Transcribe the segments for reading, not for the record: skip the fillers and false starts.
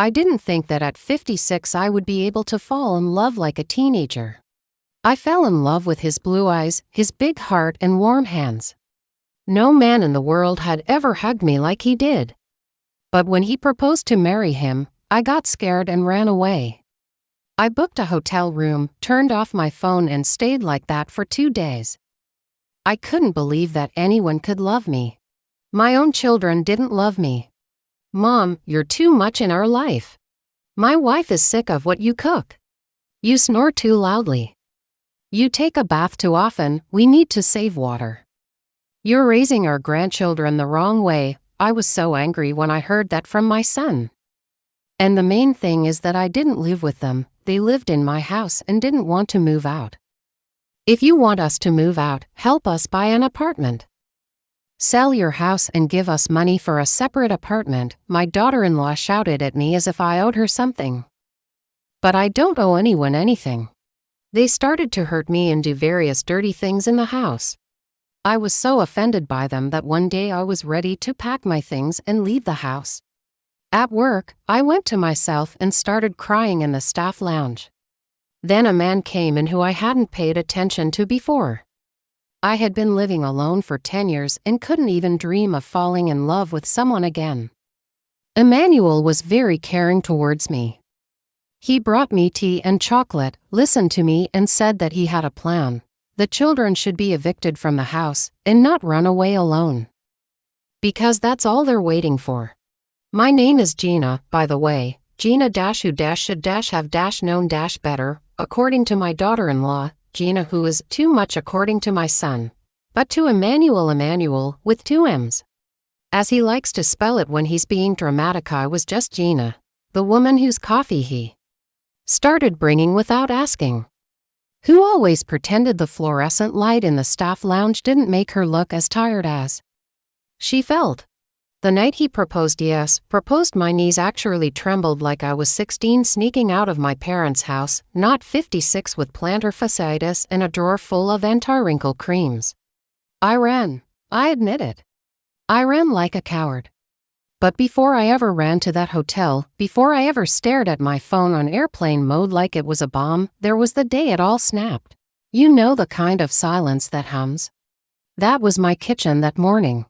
I didn't think that at 56 I would be able to fall in love like a teenager. I fell in love with his blue eyes, his big heart, and warm hands. No man in the world had ever hugged me like he did. But when he proposed to marry him, I got scared and ran away. I booked a hotel room, turned off my phone, and stayed like that for 2 days. I couldn't believe that anyone could love me. My own children didn't love me. "Mom, you're too much in our life. My wife is sick of what you cook. You snore too loudly. You take a bath too often, we need to save water. You're raising our grandchildren the wrong way." I was so angry when I heard that from my son. And the main thing is that I didn't live with them, they lived in my house and didn't want to move out. If you want us to move out, help us buy an apartment. Sell your house and give us money for a separate apartment, my daughter-in-law shouted at me as if I owed her something. But I don't owe anyone anything. They started to hurt me and do various dirty things in the house. I was so offended by them that one day I was ready to pack my things and leave the house. At work, I went to myself and started crying in the staff lounge. Then a man came in who I hadn't paid attention to before. I had been living alone for 10 years and couldn't even dream of falling in love with someone again. Emmanuel was very caring towards me. He brought me tea and chocolate, listened to me, and said that he had a plan. The children should be evicted from the house and not run away alone. Because that's all they're waiting for. My name is Gina, by the way. Gina who should have known better, according to my daughter-in-law, Gina, who is too much according to my son. But to Emmanuel with 2 M's. As he likes to spell it when he's being dramatic, I was just Gina, the woman whose coffee he started bringing without asking. Who always pretended the fluorescent light in the staff lounge didn't make her look as tired as she felt. The night he proposed, my knees actually trembled like I was 16 sneaking out of my parents' house, not 56 with plantar fasciitis and a drawer full of anti-wrinkle creams. I ran. I admit it. I ran like a coward. But before I ever ran to that hotel, before I ever stared at my phone on airplane mode like it was a bomb, there was the day it all snapped. You know, the kind of silence that hums? That was my kitchen that morning.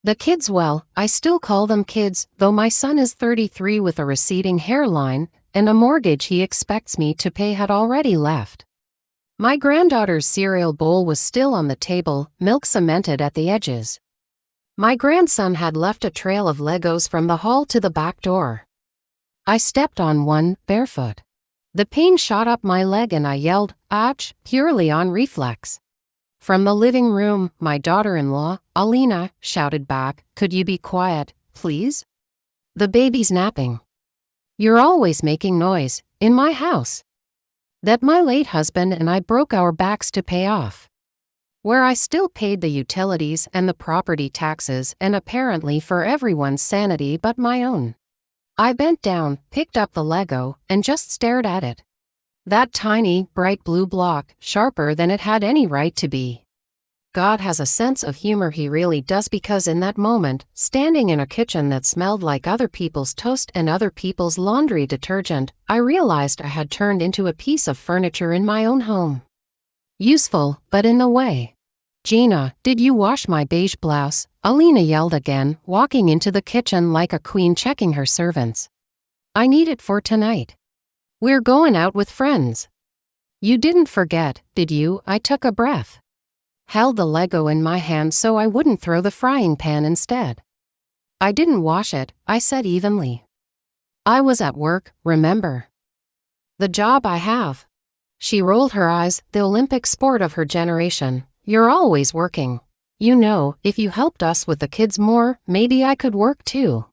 The kids, well, I still call them kids, though my son is 33 with a receding hairline, and a mortgage he expects me to pay had already left. My granddaughter's cereal bowl was still on the table, milk cemented at the edges. My grandson had left a trail of Legos from the hall to the back door. I stepped on one, barefoot. The pain shot up my leg and I yelled, "Ouch," purely on reflex. From the living room, my daughter-in-law, Alina, shouted back, "Could you be quiet, please? The baby's napping. You're always making noise, in my house." That my late husband and I broke our backs to pay off. Where I still paid the utilities and the property taxes and apparently for everyone's sanity but my own. I bent down, picked up the Lego, and just stared at it. That tiny, bright blue block, sharper than it had any right to be. God has a sense of humor, he really does, because in that moment, standing in a kitchen that smelled like other people's toast and other people's laundry detergent, I realized I had turned into a piece of furniture in my own home. Useful, but in the way. "Gina, did you wash my beige blouse?" Alina yelled again, walking into the kitchen like a queen checking her servants. "I need it for tonight. We're going out with friends." "You didn't forget, did you?" I took a breath. Held the Lego in my hand so I wouldn't throw the frying pan instead. "I didn't wash it," I said evenly. "I was at work, remember? The job I have." She rolled her eyes, the Olympic sport of her generation. "You're always working. You know, if you helped us with the kids more, maybe I could work too.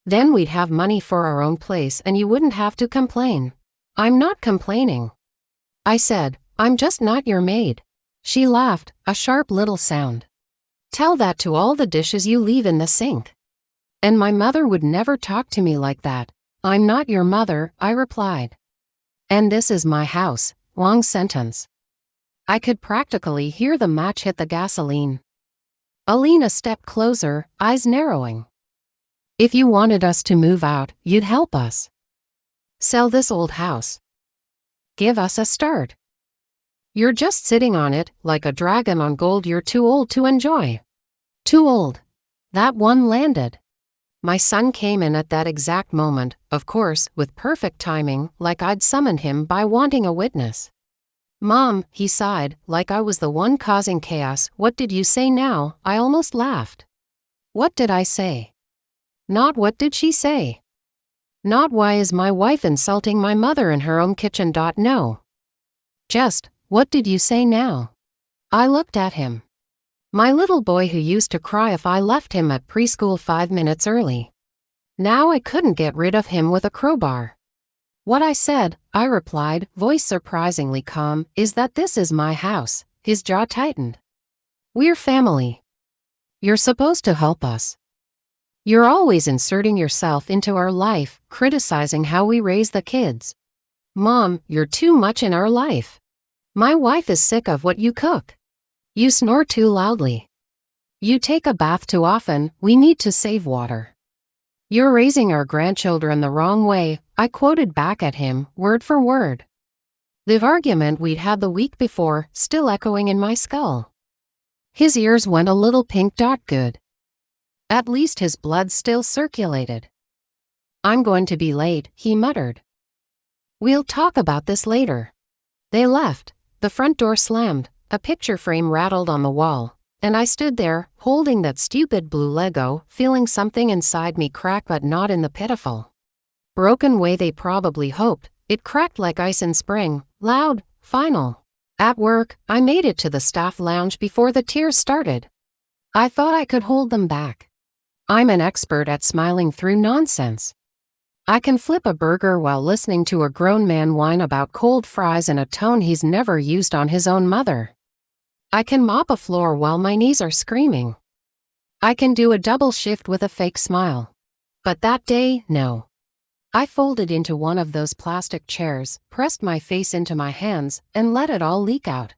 Then we'd have money for our own place and you wouldn't have to complain." "I'm not complaining," I said. "I'm just not your maid." She laughed, a sharp little sound. "Tell that to all the dishes you leave in the sink. And my mother would never talk to me like that." "I'm not your mother," I replied. "And this is my house." Long sentence. I could practically hear the match hit the gasoline. Alina stepped closer, eyes narrowing. If you wanted us to move out, you'd help us. Sell this old house. Give us a start. You're just sitting on it, like a dragon on gold you're too old to enjoy. Too old. That one landed. My son came in at that exact moment, of course, with perfect timing, like I'd summoned him by wanting a witness. Mom, he sighed, like I was the one causing chaos. What did you say now? I almost laughed. What did I say? Not what did she say. Not why is my wife insulting my mother in her own kitchen. No. Just, what did you say now? I looked at him. My little boy who used to cry if I left him at preschool 5 minutes early. Now I couldn't get rid of him with a crowbar. What I said, I replied, voice surprisingly calm, is that this is my house. His jaw tightened. We're family. You're supposed to help us. You're always inserting yourself into our life, criticizing how we raise the kids. Mom, you're too much in our life. My wife is sick of what you cook. You snore too loudly. You take a bath too often. We need to save water. You're raising our grandchildren the wrong way, I quoted back at him, word for word. The argument we'd had the week before, still echoing in my skull. His ears went a little pink. Good. At least his blood still circulated. I'm going to be late, he muttered. We'll talk about this later. They left. The front door slammed. A picture frame rattled on the wall, and I stood there, holding that stupid blue Lego, feeling something inside me crack, but not in the pitiful, broken way they probably hoped. It cracked like ice in spring, loud, final. At work, I made it to the staff lounge before the tears started. I thought I could hold them back. I'm an expert at smiling through nonsense. I can flip a burger while listening to a grown man whine about cold fries in a tone he's never used on his own mother. I can mop a floor while my knees are screaming. I can do a double shift with a fake smile. But that day, no. I folded into one of those plastic chairs, pressed my face into my hands, and let it all leak out.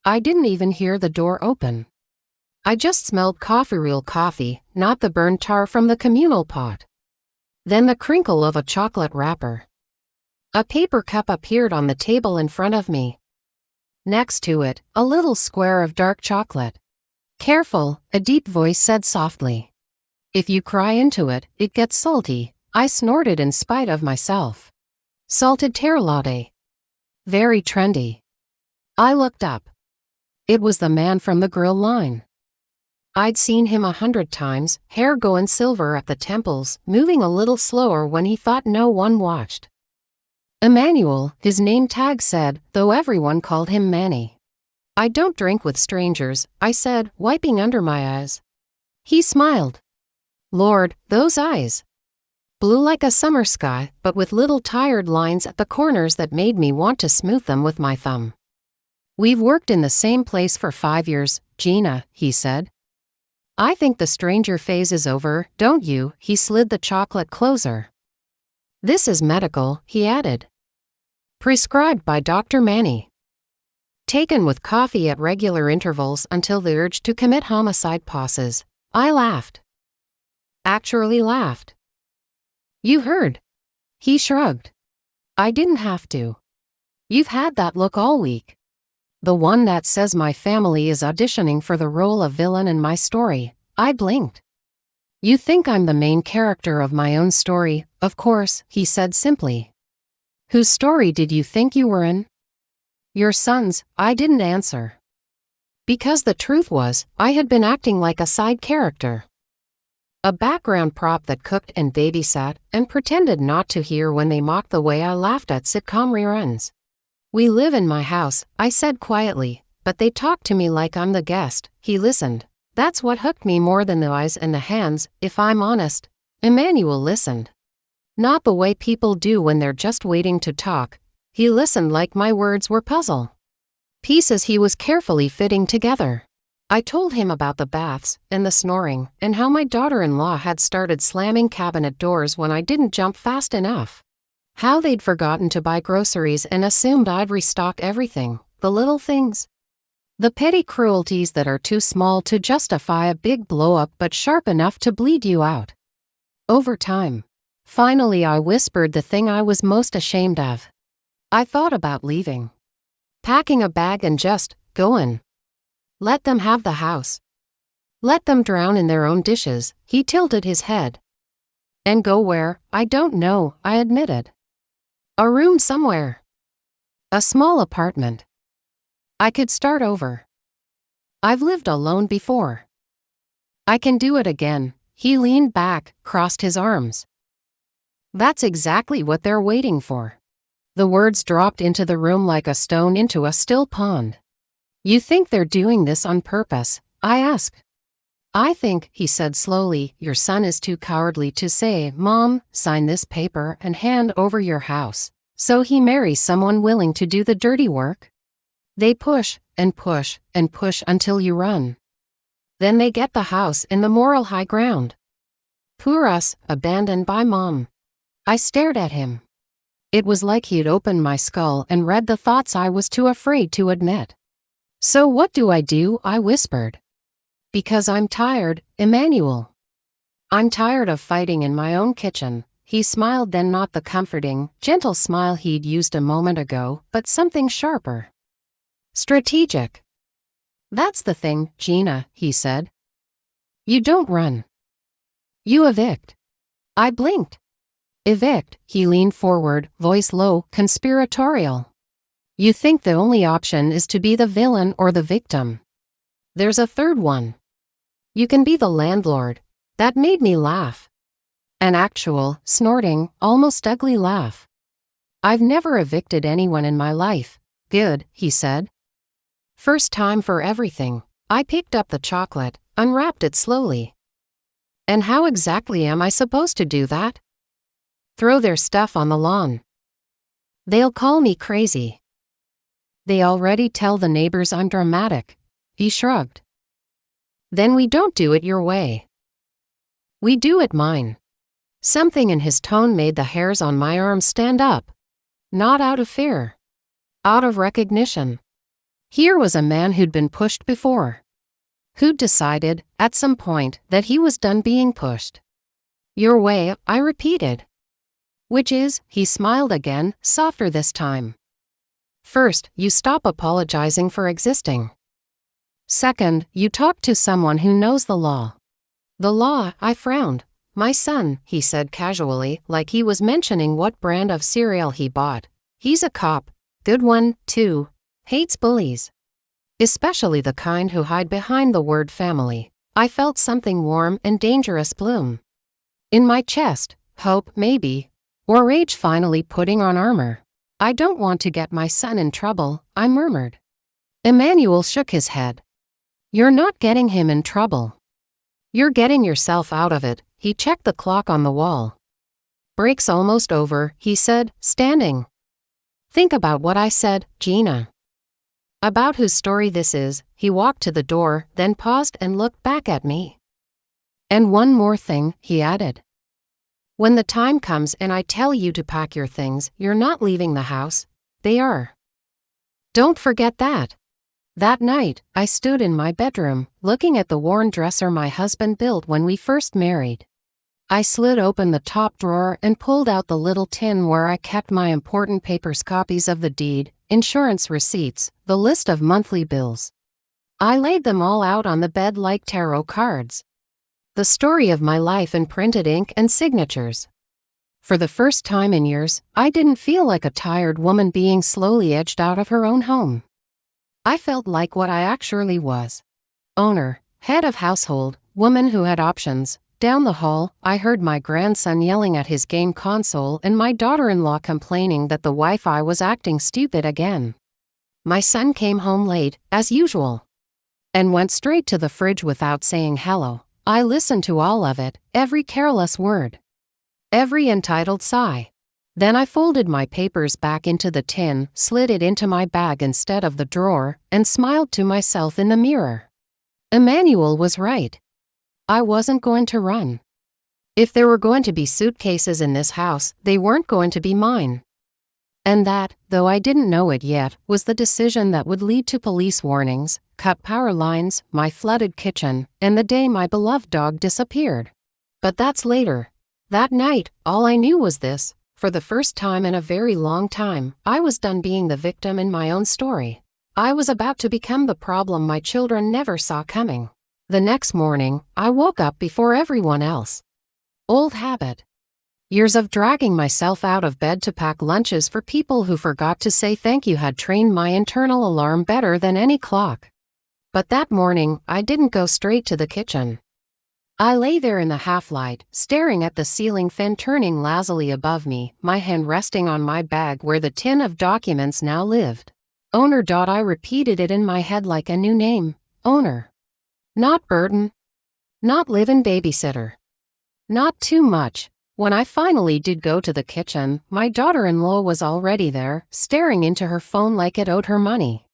I didn't even hear the door open. I just smelled coffee, real coffee, not the burned tar from the communal pot. Then the crinkle of a chocolate wrapper. A paper cup appeared on the table in front of me. Next to it, a little square of dark chocolate. Careful, a deep voice said softly. If you cry into it, it gets salty. I snorted in spite of myself. Salted terra latte. Very trendy. I looked up. It was the man from the grill line. I'd seen him 100 times, hair going silver at the temples, moving a little slower when he thought no one watched. Emmanuel, his name tag said, though everyone called him Manny. I don't drink with strangers, I said, wiping under my eyes. He smiled. Lord, those eyes. Blue like a summer sky, but with little tired lines at the corners that made me want to smooth them with my thumb. We've worked in the same place for 5 years, Gina, he said. I think the stranger phase is over, don't you? He slid the chocolate closer. This is medical, he added. Prescribed by Dr. Manny. Taken with coffee at regular intervals until the urge to commit homicide passes. I laughed. Actually laughed. You heard. He shrugged. I didn't have to. You've had that look all week. The one that says my family is auditioning for the role of villain in my story. I blinked. You think I'm the main character of my own story, of course, he said simply. Whose story did you think you were in? Your son's. I didn't answer. Because the truth was, I had been acting like a side character. A background prop that cooked and babysat and pretended not to hear when they mocked the way I laughed at sitcom reruns. We live in my house, I said quietly, but they talk to me like I'm the guest. He listened. That's what hooked me more than the eyes and the hands, if I'm honest. Emmanuel listened. Not the way people do when they're just waiting to talk. He listened like my words were puzzle pieces he was carefully fitting together. I told him about the baths, and the snoring, and how my daughter-in-law had started slamming cabinet doors when I didn't jump fast enough. How they'd forgotten to buy groceries and assumed I'd restock everything, the little things. The petty cruelties that are too small to justify a big blow-up but sharp enough to bleed you out. Over time. Finally, I whispered the thing I was most ashamed of. I thought about leaving. Packing a bag and just going. Let them have the house. Let them drown in their own dishes. He tilted his head. And go where? I don't know, I admitted. A room somewhere. A small apartment. I could start over. I've lived alone before. I can do it again. He leaned back, crossed his arms. That's exactly what they're waiting for. The words dropped into the room like a stone into a still pond. You think they're doing this on purpose? I asked. I think, he said slowly, your son is too cowardly to say, Mom, sign this paper and hand over your house. So he marries someone willing to do the dirty work? They push and push and push until you run. Then they get the house in the moral high ground. Poor us, abandoned by Mom. I stared at him. It was like he'd opened my skull and read the thoughts I was too afraid to admit. So what do? I whispered. Because I'm tired, Emmanuel. I'm tired of fighting in my own kitchen. He smiled, then not the comforting, gentle smile he'd used a moment ago, but something sharper. Strategic. That's the thing, Gina, he said. You don't run. You evict. I blinked. Evict, he leaned forward, voice low, conspiratorial. You think the only option is to be the villain or the victim. There's a third one. You can be the landlord. That made me laugh. An actual, snorting, almost ugly laugh. I've never evicted anyone in my life. Good, he said. First time for everything. I picked up the chocolate, unwrapped it slowly. And how exactly am I supposed to do that? Throw their stuff on the lawn. They'll call me crazy. They already tell the neighbors I'm dramatic. He shrugged. Then we don't do it your way. We do it mine. Something in his tone made the hairs on my arms stand up. Not out of fear. Out of recognition. Here was a man who'd been pushed before. Who'd decided, at some point, that he was done being pushed. Your way, I repeated. Which is, he smiled again, softer this time. First, you stop apologizing for existing. Second, you talk to someone who knows the law. The law, I frowned. My son, he said casually, like he was mentioning what brand of cereal he bought. He's a cop. Good one, too. Hates bullies. Especially the kind who hide behind the word family. I felt something warm and dangerous bloom. In my chest, hope, maybe. Or rage finally putting on armor. I don't want to get my son in trouble, I murmured. Emmanuel shook his head. You're not getting him in trouble. You're getting yourself out of it. He checked the clock on the wall. Break's almost over, he said, standing. Think about what I said, Gina. About whose story this is. He walked to the door, then paused and looked back at me. And one more thing, he added. When the time comes and I tell you to pack your things, you're not leaving the house. They are. Don't forget that. That night, I stood in my bedroom, looking at the worn dresser my husband built when we first married. I slid open the top drawer and pulled out the little tin where I kept my important papers, copies of the deed, insurance receipts, the list of monthly bills. I laid them all out on the bed like tarot cards. The story of my life in printed ink and signatures. For the first time in years, I didn't feel like a tired woman being slowly edged out of her own home. I felt like what I actually was. Owner, head of household, woman who had options. Down the hall, I heard my grandson yelling at his game console and my daughter-in-law complaining that the Wi-Fi was acting stupid again. My son came home late, as usual. And went straight to the fridge without saying hello. I listened to all of it, every careless word. Every entitled sigh. Then I folded my papers back into the tin, slid it into my bag instead of the drawer, and smiled to myself in the mirror. Emmanuel was right. I wasn't going to run. If there were going to be suitcases in this house, they weren't going to be mine. And that, though I didn't know it yet, was the decision that would lead to police warnings, cut power lines, my flooded kitchen, and the day my beloved dog disappeared. But that's later. That night, all I knew was this: for the first time in a very long time, I was done being the victim in my own story. I was about to become the problem my children never saw coming. The next morning, I woke up before everyone else. Old habit. Years of dragging myself out of bed to pack lunches for people who forgot to say thank you had trained my internal alarm better than any clock. But that morning, I didn't go straight to the kitchen. I lay there in the half-light, staring at the ceiling fan turning lazily above me, my hand resting on my bag where the tin of documents now lived. Owner. I repeated it in my head like a new name. Owner. Not burden. Not live-in babysitter. Not too much. When I finally did go to the kitchen, my daughter-in-law was already there, staring into her phone like it owed her money.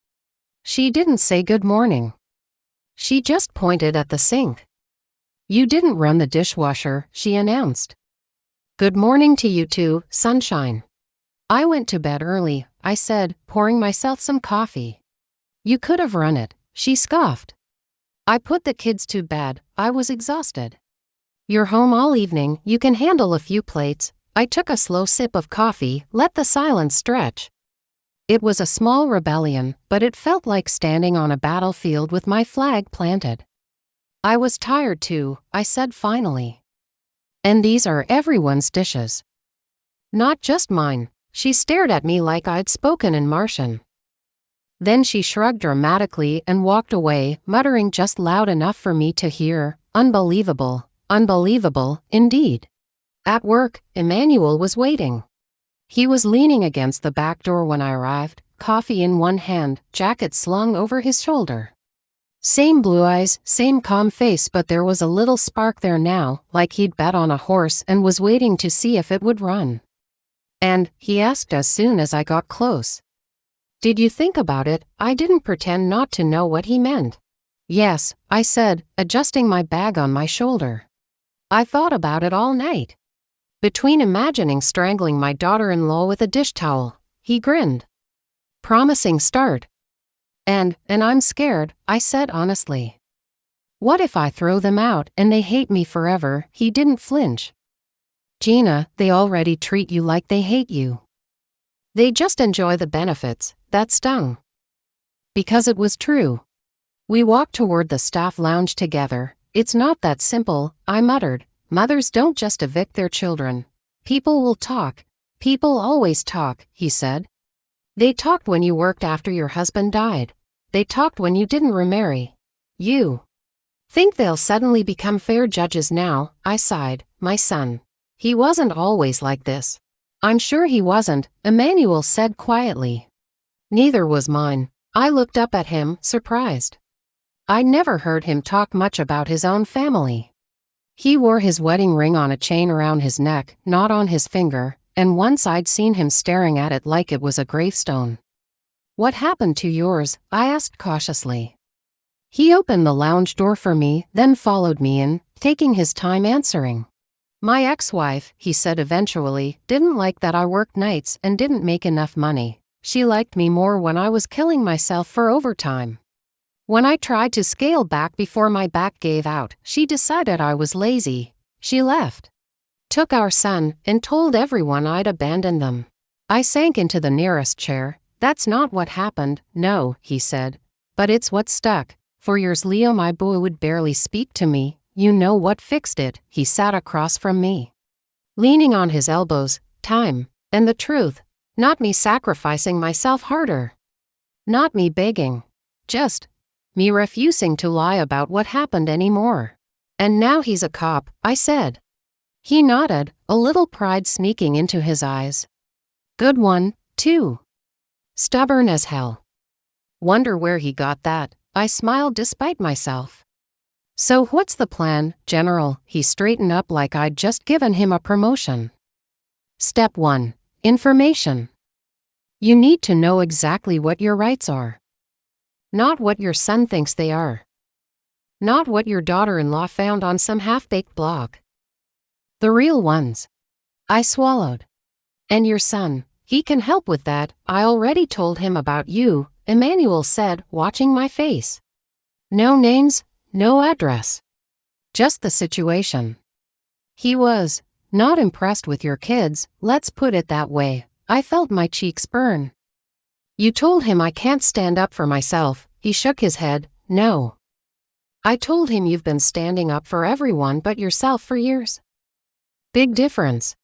She didn't say good morning. She just pointed at the sink. You didn't run the dishwasher, she announced. Good morning to you too, sunshine. I went to bed early, I said, pouring myself some coffee. You could have run it, she scoffed. I put the kids to bed, I was exhausted. You're home all evening, you can handle a few plates. I took a slow sip of coffee, let the silence stretch. It was a small rebellion, but it felt like standing on a battlefield with my flag planted. I was tired too, I said finally. And these are everyone's dishes. Not just mine. She stared at me like I'd spoken in Martian. Then she shrugged dramatically and walked away, muttering just loud enough for me to hear, unbelievable, unbelievable, indeed. At work, Emmanuel was waiting. He was leaning against the back door when I arrived, coffee in one hand, jacket slung over his shoulder. Same blue eyes, same calm face, but there was a little spark there now, like he'd bet on a horse and was waiting to see if it would run. And, he asked as soon as I got close. Did you think about it? I didn't pretend not to know what he meant. Yes, I said, adjusting my bag on my shoulder. I thought about it all night. Between imagining strangling my daughter-in-law with a dish towel, he grinned. Promising start. And I'm scared, I said honestly. What if I throw them out and they hate me forever? He didn't flinch. Gina, they already treat you like they hate you. They just enjoy the benefits. That stung. Because it was true. We walked toward the staff lounge together. It's not that simple, I muttered. Mothers don't just evict their children. People will talk. People always talk, he said. They talked when you worked after your husband died. They talked when you didn't remarry. You think they'll suddenly become fair judges now? I sighed. My son. He wasn't always like this. I'm sure he wasn't, Emmanuel said quietly. Neither was mine. I looked up at him, surprised. I'd never heard him talk much about his own family. He wore his wedding ring on a chain around his neck, not on his finger, and once I'd seen him staring at it like it was a gravestone. What happened to yours? I asked cautiously. He opened the lounge door for me, then followed me in, taking his time answering. My ex-wife, he said eventually, didn't like that I worked nights and didn't make enough money. She liked me more when I was killing myself for overtime. When I tried to scale back before my back gave out, she decided I was lazy. She left. Took our son, and told everyone I'd abandoned them. I sank into the nearest chair. That's not what happened, no, he said. But it's what stuck. For years Leo, my boy, would barely speak to me. You know what fixed it? He sat across from me, leaning on his elbows. Time. And the truth. Not me sacrificing myself harder. Not me begging. Just me refusing to lie about what happened anymore. And now he's a cop, I said. He nodded, a little pride sneaking into his eyes. Good one, too. Stubborn as hell. Wonder where he got that. I smiled despite myself. So what's the plan, General? He straightened up like I'd just given him a promotion. Step 1. Information. You need to know exactly what your rights are. Not what your son thinks they are. Not what your daughter-in-law found on some half-baked blog. The real ones. I swallowed. And your son, he can help with that. I already told him about you, Emmanuel said, watching my face. No names, no address. Just the situation. He was Not impressed with your kids, let's put it that way. I felt my cheeks burn. You told him I can't stand up for myself. He shook his head. No. I told him you've been standing up for everyone but yourself for years. Big difference.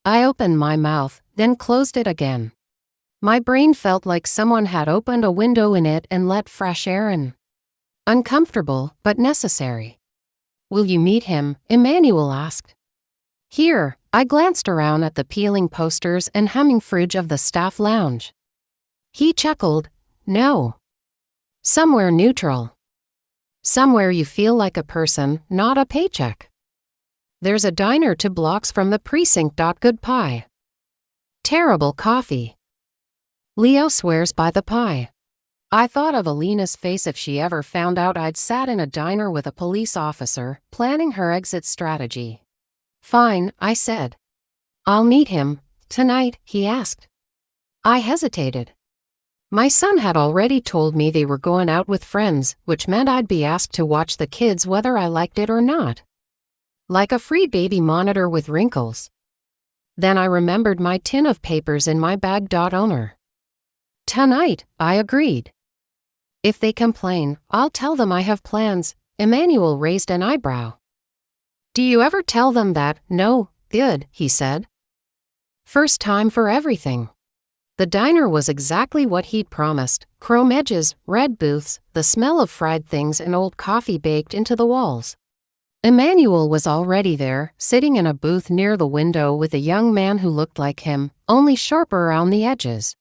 I opened my mouth, then closed it again. My brain felt like someone had opened a window in it and let fresh air in. Uncomfortable, but necessary. Will you meet him? Emmanuel asked. Here, I glanced around at the peeling posters and humming fridge of the staff lounge. He chuckled. No. Somewhere neutral. Somewhere you feel like a person, not a paycheck. There's a diner 2 blocks from the precinct. Good pie. Terrible coffee. Leo swears by the pie. I thought of Alina's face if she ever found out I'd sat in a diner with a police officer, planning her exit strategy. Fine, I said. I'll meet him. Tonight, he asked. I hesitated. My son had already told me they were going out with friends, which meant I'd be asked to watch the kids whether I liked it or not. Like a free baby monitor with wrinkles. Then I remembered my tin of papers in my bag. Owner. Tonight, I agreed. If they complain, I'll tell them I have plans. Emmanuel raised an eyebrow. Do you ever tell them that? No. Good, he said. First time for everything. The diner was exactly what he'd promised. Chrome edges, red booths, the smell of fried things and old coffee baked into the walls. Emmanuel was already there, sitting in a booth near the window with a young man who looked like him, only sharper around the edges.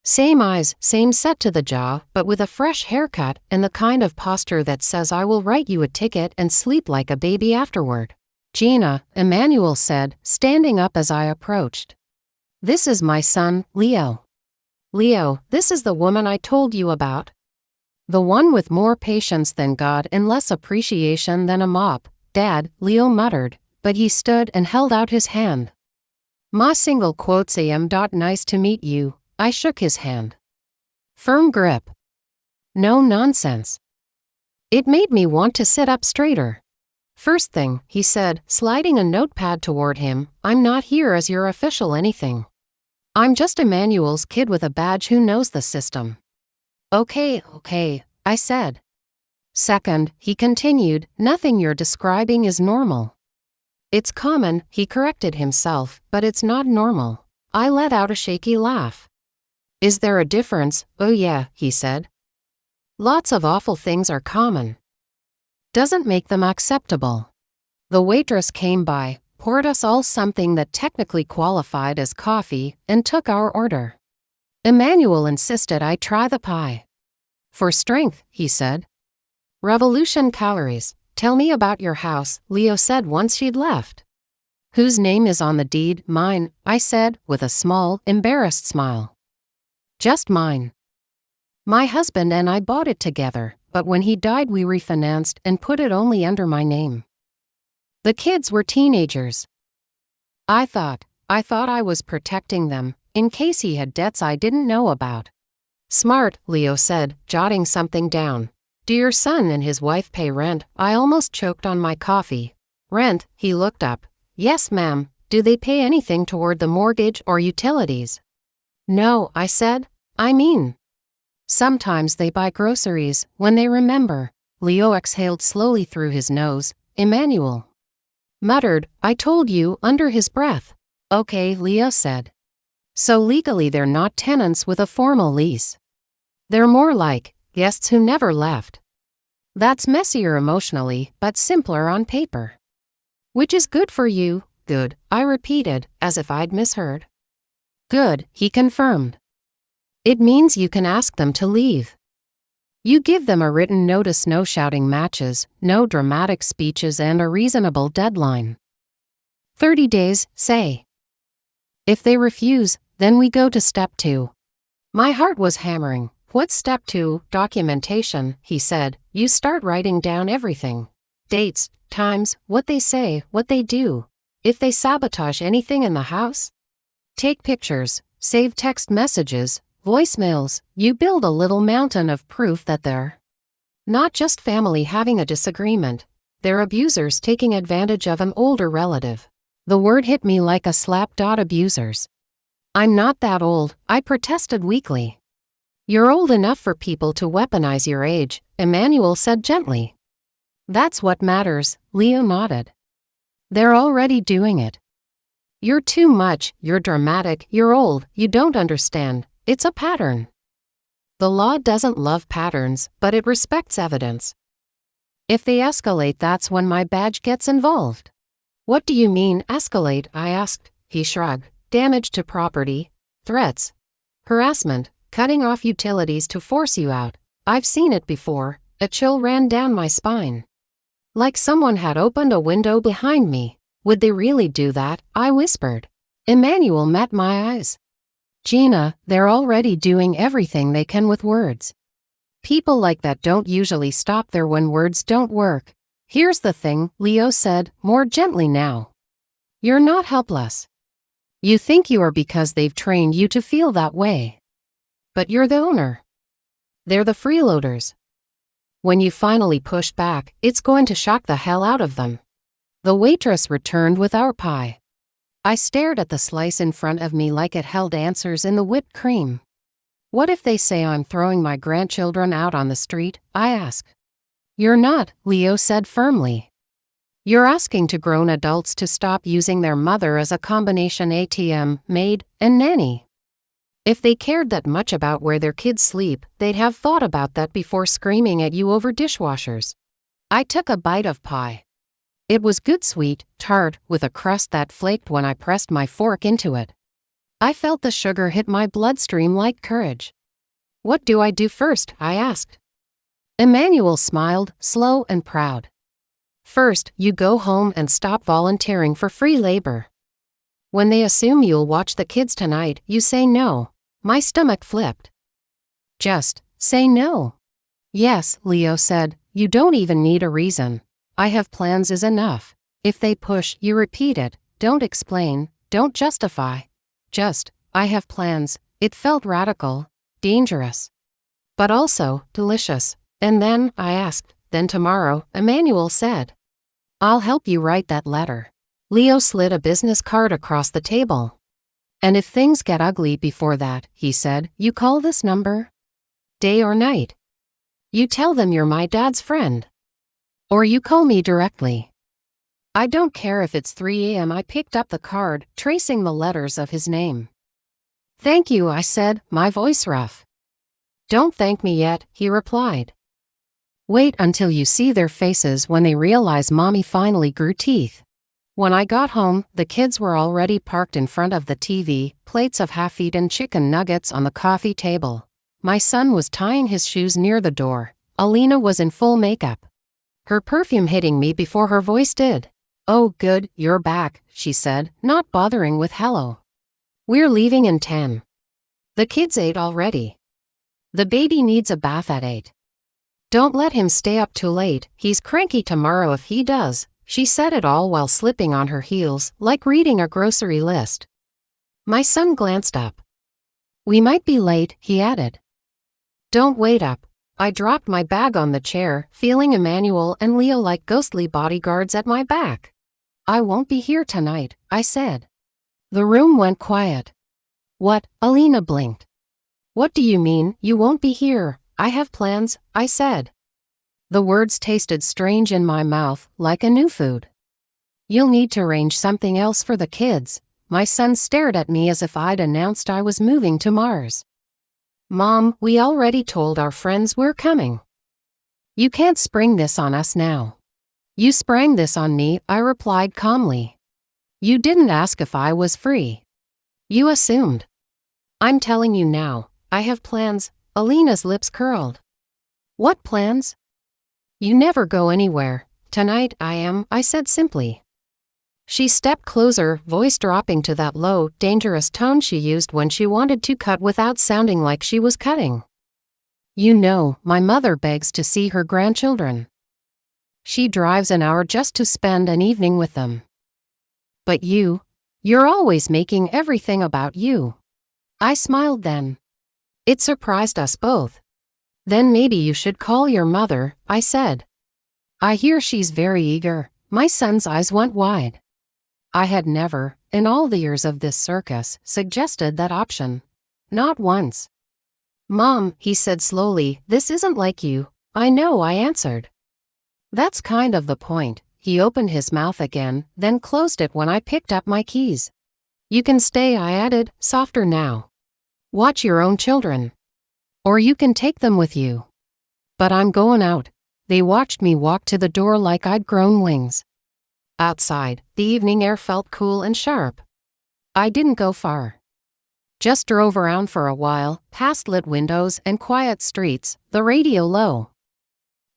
Same eyes, same set to the jaw, but with a fresh haircut and the kind of posture that says I will write you a ticket and sleep like a baby afterward. Gina, Emmanuel said, standing up as I approached. This is my son, Leo. Leo, this is the woman I told you about. The one with more patience than God and less appreciation than a mop. Dad, Leo muttered, but he stood and held out his hand. Ma single quotes am. Nice to meet you. I shook his hand. Firm grip. No nonsense. It made me want to sit up straighter. First thing, he said, sliding a notepad toward him, I'm not here as your official anything. I'm just Emmanuel's kid with a badge who knows the system. Okay, I said. Second, he continued, nothing you're describing is normal. It's common, he corrected himself, but it's not normal. I let out a shaky laugh. Is there a difference? Oh yeah, he said. Lots of awful things are common. Doesn't make them acceptable. The waitress came by, poured us all something that technically qualified as coffee, and took our order. Emmanuel insisted I try the pie. For strength, he said. Revolution calories. Tell me about your house, Leo said once she'd left. Whose name is on the deed? Mine, I said, with a small, embarrassed smile. Just mine. My husband and I bought it together, but when he died we refinanced and put it only under my name. The kids were teenagers. I thought I was protecting them, in case he had debts I didn't know about. Smart, Leo said, jotting something down. Do your son and his wife pay rent? I almost choked on my coffee. Rent, he looked up. Yes, ma'am. Do they pay anything toward the mortgage or utilities? No, I said. I mean, sometimes they buy groceries when they remember. Leo exhaled slowly through his nose. Emmanuel muttered, I told you, under his breath. Okay, Leo said. So legally they're not tenants with a formal lease. They're more like guests who never left. That's messier emotionally, but simpler on paper. Which is good for you. Good, I repeated, as if I'd misheard. Good, he confirmed. It means you can ask them to leave. You give them a written notice, no shouting matches, no dramatic speeches, and a reasonable deadline. 30 days, say. If they refuse, then we go to step 2. My heart was hammering. What's step 2? Documentation, he said. You start writing down everything. Dates, times, what they say, what they do. If they sabotage anything in the house, take pictures, save text messages, voicemails. You build a little mountain of proof that they're not just family having a disagreement. They're abusers taking advantage of an older relative. The word hit me like a slap. Abusers. I'm not that old, I protested weakly. You're old enough for people to weaponize your age, Emmanuel said gently. That's what matters, Leo nodded. They're already doing it. You're too much, you're dramatic, you're old, you don't understand. It's a pattern. The law doesn't love patterns, but it respects evidence. If they escalate, that's when my badge gets involved. What do you mean, escalate? I asked. He shrugged. Damage to property, threats, harassment, cutting off utilities to force you out. I've seen it before. A chill ran down my spine. Like someone had opened a window behind me. Would they really do that? I whispered. Emmanuel met my eyes. Gina, they're already doing everything they can with words. People like that don't usually stop there when words don't work. Here's the thing, Leo said, more gently now. You're not helpless. You think you are because they've trained you to feel that way. But you're the owner. They're the freeloaders. When you finally push back, it's going to shock the hell out of them. The waitress returned with our pie. I stared at the slice in front of me like it held answers in the whipped cream. What if they say I'm throwing my grandchildren out on the street? I asked. You're not, Leo said firmly. You're asking to grown adults to stop using their mother as a combination ATM, maid, and nanny. If they cared that much about where their kids sleep, they'd have thought about that before screaming at you over dishwashers. I took a bite of pie. It was good, sweet, tart, with a crust that flaked when I pressed my fork into it. I felt the sugar hit my bloodstream like courage. What do I do first? I asked. Emmanuel smiled, slow and proud. First, you go home and stop volunteering for free labor. When they assume you'll watch the kids tonight, you say no. My stomach flipped. Just say no. Yes, Leo said, you don't even need a reason. I have plans is enough. If they push, you repeat it. Don't explain, don't justify. Just, I have plans. It felt radical, dangerous, but also delicious. And then, I asked, then tomorrow, Emmanuel said. I'll help you write that letter. Leo slid a business card across the table. And if things get ugly before that, he said, you call this number? Day or night. You tell them you're my dad's friend. Or you call me directly. I don't care if it's 3 a.m. I picked up the card, tracing the letters of his name. Thank you, I said, my voice rough. Don't thank me yet, he replied. Wait until you see their faces when they realize Mommy finally grew teeth. When I got home, the kids were already parked in front of the TV, plates of half-eaten chicken nuggets on the coffee table. My son was tying his shoes near the door. Alina was in full makeup. Her perfume hitting me before her voice did. Oh good, you're back, she said, not bothering with hello. We're leaving in 10. The kids ate already. The baby needs a bath at 8. Don't let him stay up too late, he's cranky tomorrow if he does. She said it all while slipping on her heels, like reading a grocery list. My son glanced up. We might be late, he added. Don't wait up. I dropped my bag on the chair, feeling Emmanuel and Leo like ghostly bodyguards at my back. I won't be here tonight, I said. The room went quiet. What? Alina blinked. What do you mean, you won't be here? I have plans, I said. The words tasted strange in my mouth, like a new food. You'll need to arrange something else for the kids. My son stared at me as if I'd announced I was moving to Mars. Mom, we already told our friends we're coming. You can't spring this on us now. You sprang this on me, I replied calmly. You didn't ask if I was free. You assumed. I'm telling you now, I have plans. Alina's lips curled. What plans? You never go anywhere. Tonight I am, I said simply. She stepped closer, voice dropping to that low, dangerous tone she used when she wanted to cut without sounding like she was cutting. You know, my mother begs to see her grandchildren. She drives an hour just to spend an evening with them. But you're always making everything about you. I smiled then. It surprised us both. Then maybe you should call your mother, I said. I hear she's very eager. My son's eyes went wide. I had never, in all the years of this circus, suggested that option. Not once. "Mom," he said slowly, "this isn't like you." "I know," I answered. "That's kind of the point." He opened his mouth again, then closed it when I picked up my keys. "You can stay," I added, softer now. "Watch your own children. Or you can take them with you." "But I'm going out." They watched me walk to the door like I'd grown wings. Outside, the evening air felt cool and sharp. I didn't go far. Just drove around for a while, past lit windows and quiet streets, the radio low.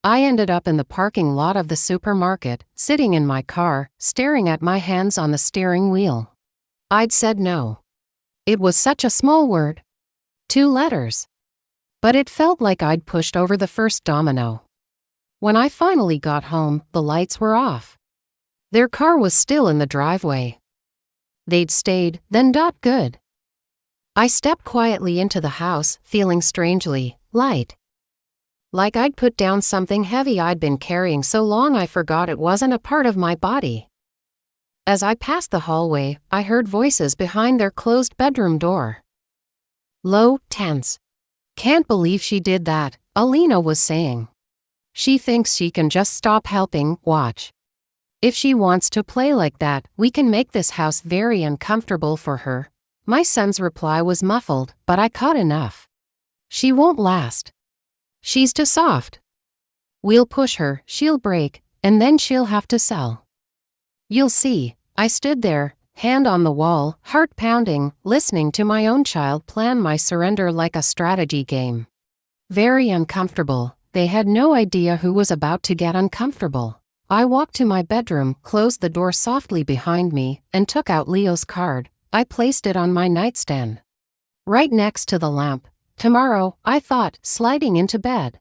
I ended up in the parking lot of the supermarket, sitting in my car, staring at my hands on the steering wheel. I'd said no. It was such a small word. 2 letters. But it felt like I'd pushed over the first domino. When I finally got home, the lights were off. Their car was still in the driveway. They'd stayed, then good. I stepped quietly into the house, feeling strangely light. Like I'd put down something heavy I'd been carrying so long I forgot it wasn't a part of my body. As I passed the hallway, I heard voices behind their closed bedroom door. Low, tense. "Can't believe she did that," Alina was saying. "She thinks she can just stop helping, watch. If she wants to play like that, we can make this house very uncomfortable for her." My son's reply was muffled, but I caught enough. "She won't last. She's too soft. We'll push her, she'll break, and then she'll have to sell. You'll see." I stood there, hand on the wall, heart pounding, listening to my own child plan my surrender like a strategy game. Very uncomfortable. They had no idea who was about to get uncomfortable. I walked to my bedroom, closed the door softly behind me, and took out Leo's card. I placed it on my nightstand. Right next to the lamp. Tomorrow, I thought, sliding into bed.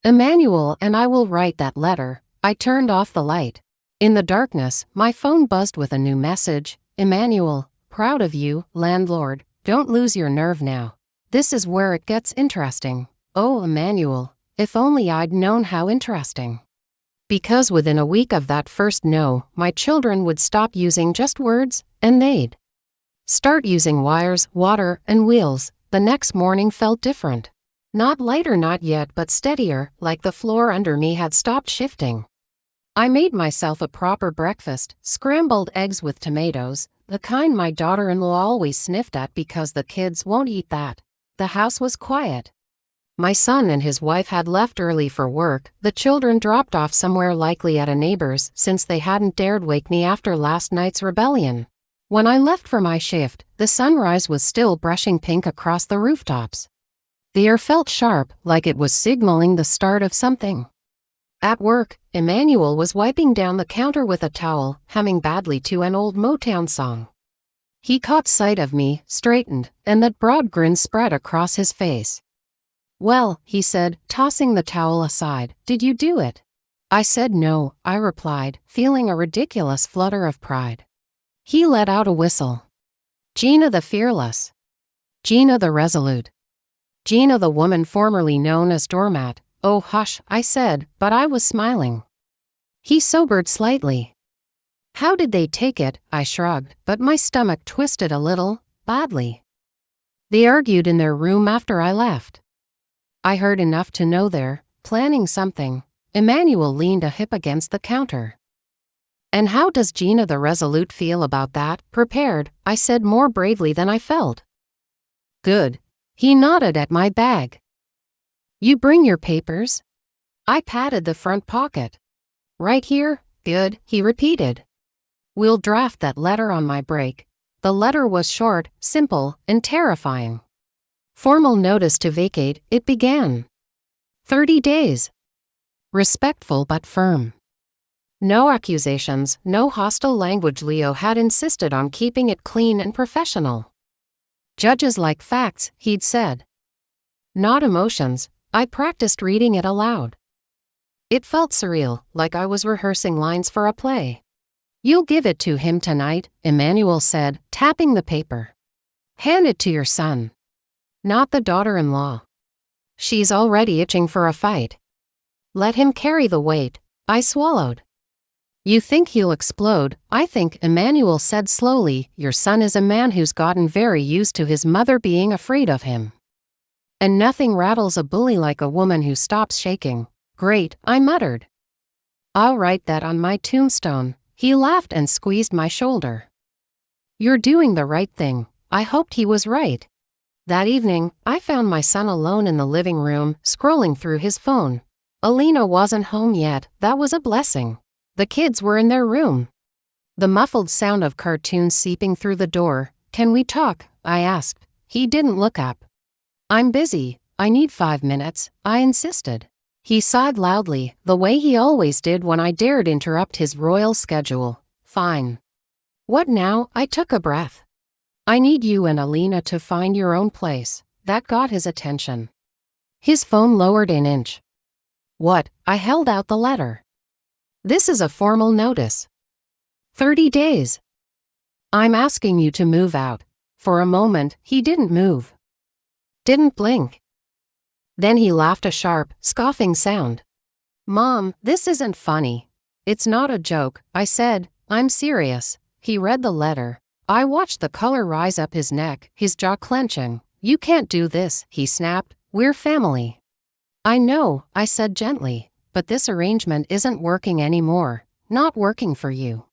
Emmanuel and I will write that letter. I turned off the light. In the darkness, my phone buzzed with a new message. "Emmanuel, proud of you, landlord. Don't lose your nerve now. This is where it gets interesting." Oh, Emmanuel, if only I'd known how interesting. Because within a week of that first no, my children would stop using just words, and they'd start using wires, water, and wheels. The next morning felt different. Not lighter, not yet, but steadier, like the floor under me had stopped shifting. I made myself a proper breakfast, scrambled eggs with tomatoes, the kind my daughter-in-law always sniffed at because the kids won't eat that. The house was quiet. My son and his wife had left early for work, the children dropped off somewhere, likely at a neighbor's, since they hadn't dared wake me after last night's rebellion. When I left for my shift, the sunrise was still brushing pink across the rooftops. The air felt sharp, like it was signaling the start of something. At work, Emmanuel was wiping down the counter with a towel, humming badly to an old Motown song. He caught sight of me, straightened, and that broad grin spread across his face. "Well," he said, tossing the towel aside, "did you do it?" I said no, I replied, feeling a ridiculous flutter of pride. He let out a whistle. "Gina the fearless. Gina the resolute. Gina the woman formerly known as doormat." "Oh hush," I said, but I was smiling. He sobered slightly. "How did they take it?" I shrugged, but my stomach twisted a little, badly. "They argued in their room after I left. I heard enough to know they're planning something." Emmanuel leaned a hip against the counter. "And how does Gina the resolute feel about that?" "Prepared," I said more bravely than I felt. "Good." He nodded at my bag. "You bring your papers?" I patted the front pocket. "Right here." "Good," he repeated. "We'll draft that letter on my break." The letter was short, simple, and terrifying. Formal notice to vacate, it began. 30 days. Respectful but firm. No accusations, no hostile language. Leo had insisted on keeping it clean and professional. "Judges like facts," he'd said. "Not emotions." I practiced reading it aloud. It felt surreal, like I was rehearsing lines for a play. "You'll give it to him tonight," Emmanuel said, tapping the paper. "Hand it to your son. Not the daughter-in-law. She's already itching for a fight. Let him carry the weight." I swallowed. You think he'll explode. I think, Emmanuel said slowly, your son is a man who's gotten very used to his mother being afraid of him. And nothing rattles a bully like a woman who stops shaking. Great, I muttered. I'll write that on my tombstone. He laughed and squeezed my shoulder. You're doing the right thing. I hoped he was right. That evening, I found my son alone in the living room, scrolling through his phone. Alina wasn't home yet. That was a blessing. The kids were in their room. The muffled sound of cartoons seeping through the door. Can we talk? I asked. He didn't look up. I'm busy. I need 5 minutes, I insisted. He sighed loudly, the way he always did when I dared interrupt his royal schedule. Fine. What now? I took a breath. I need you and Alina to find your own place. That got his attention. His phone lowered an inch. What? I held out the letter. This is a formal notice. 30 days. I'm asking you to move out. For a moment, he didn't move. Didn't blink. Then he laughed a sharp, scoffing sound. Mom, this isn't funny. It's not a joke, I said. I'm serious. He read the letter. I watched the color rise up his neck, his jaw clenching. You can't do this, he snapped. We're family. I know, I said gently, but this arrangement isn't working anymore. Not working for you.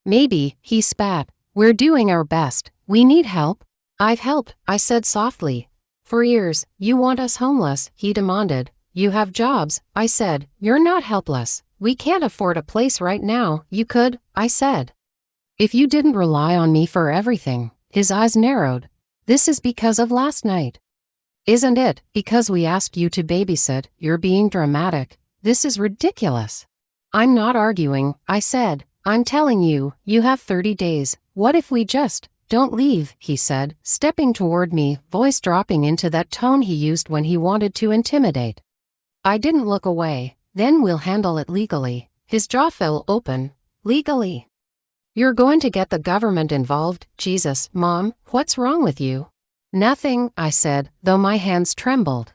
Maybe, he spat. We're doing our best. We need help. I've helped, I said softly. For years, you want us homeless, he demanded. You have jobs, I said. You're not helpless. We can't afford a place right now. You could, I said. If you didn't rely on me for everything. His eyes narrowed. This is because of last night. Isn't it? Because we asked you to babysit. You're being dramatic. This is ridiculous. I'm not arguing, I said. I'm telling you, you have 30 days. What if we just don't leave, he said, stepping toward me, voice dropping into that tone he used when he wanted to intimidate. I didn't look away. Then we'll handle it legally. His jaw fell open. Legally? You're going to get the government involved? Jesus, Mom, what's wrong with you? Nothing, I said, though my hands trembled.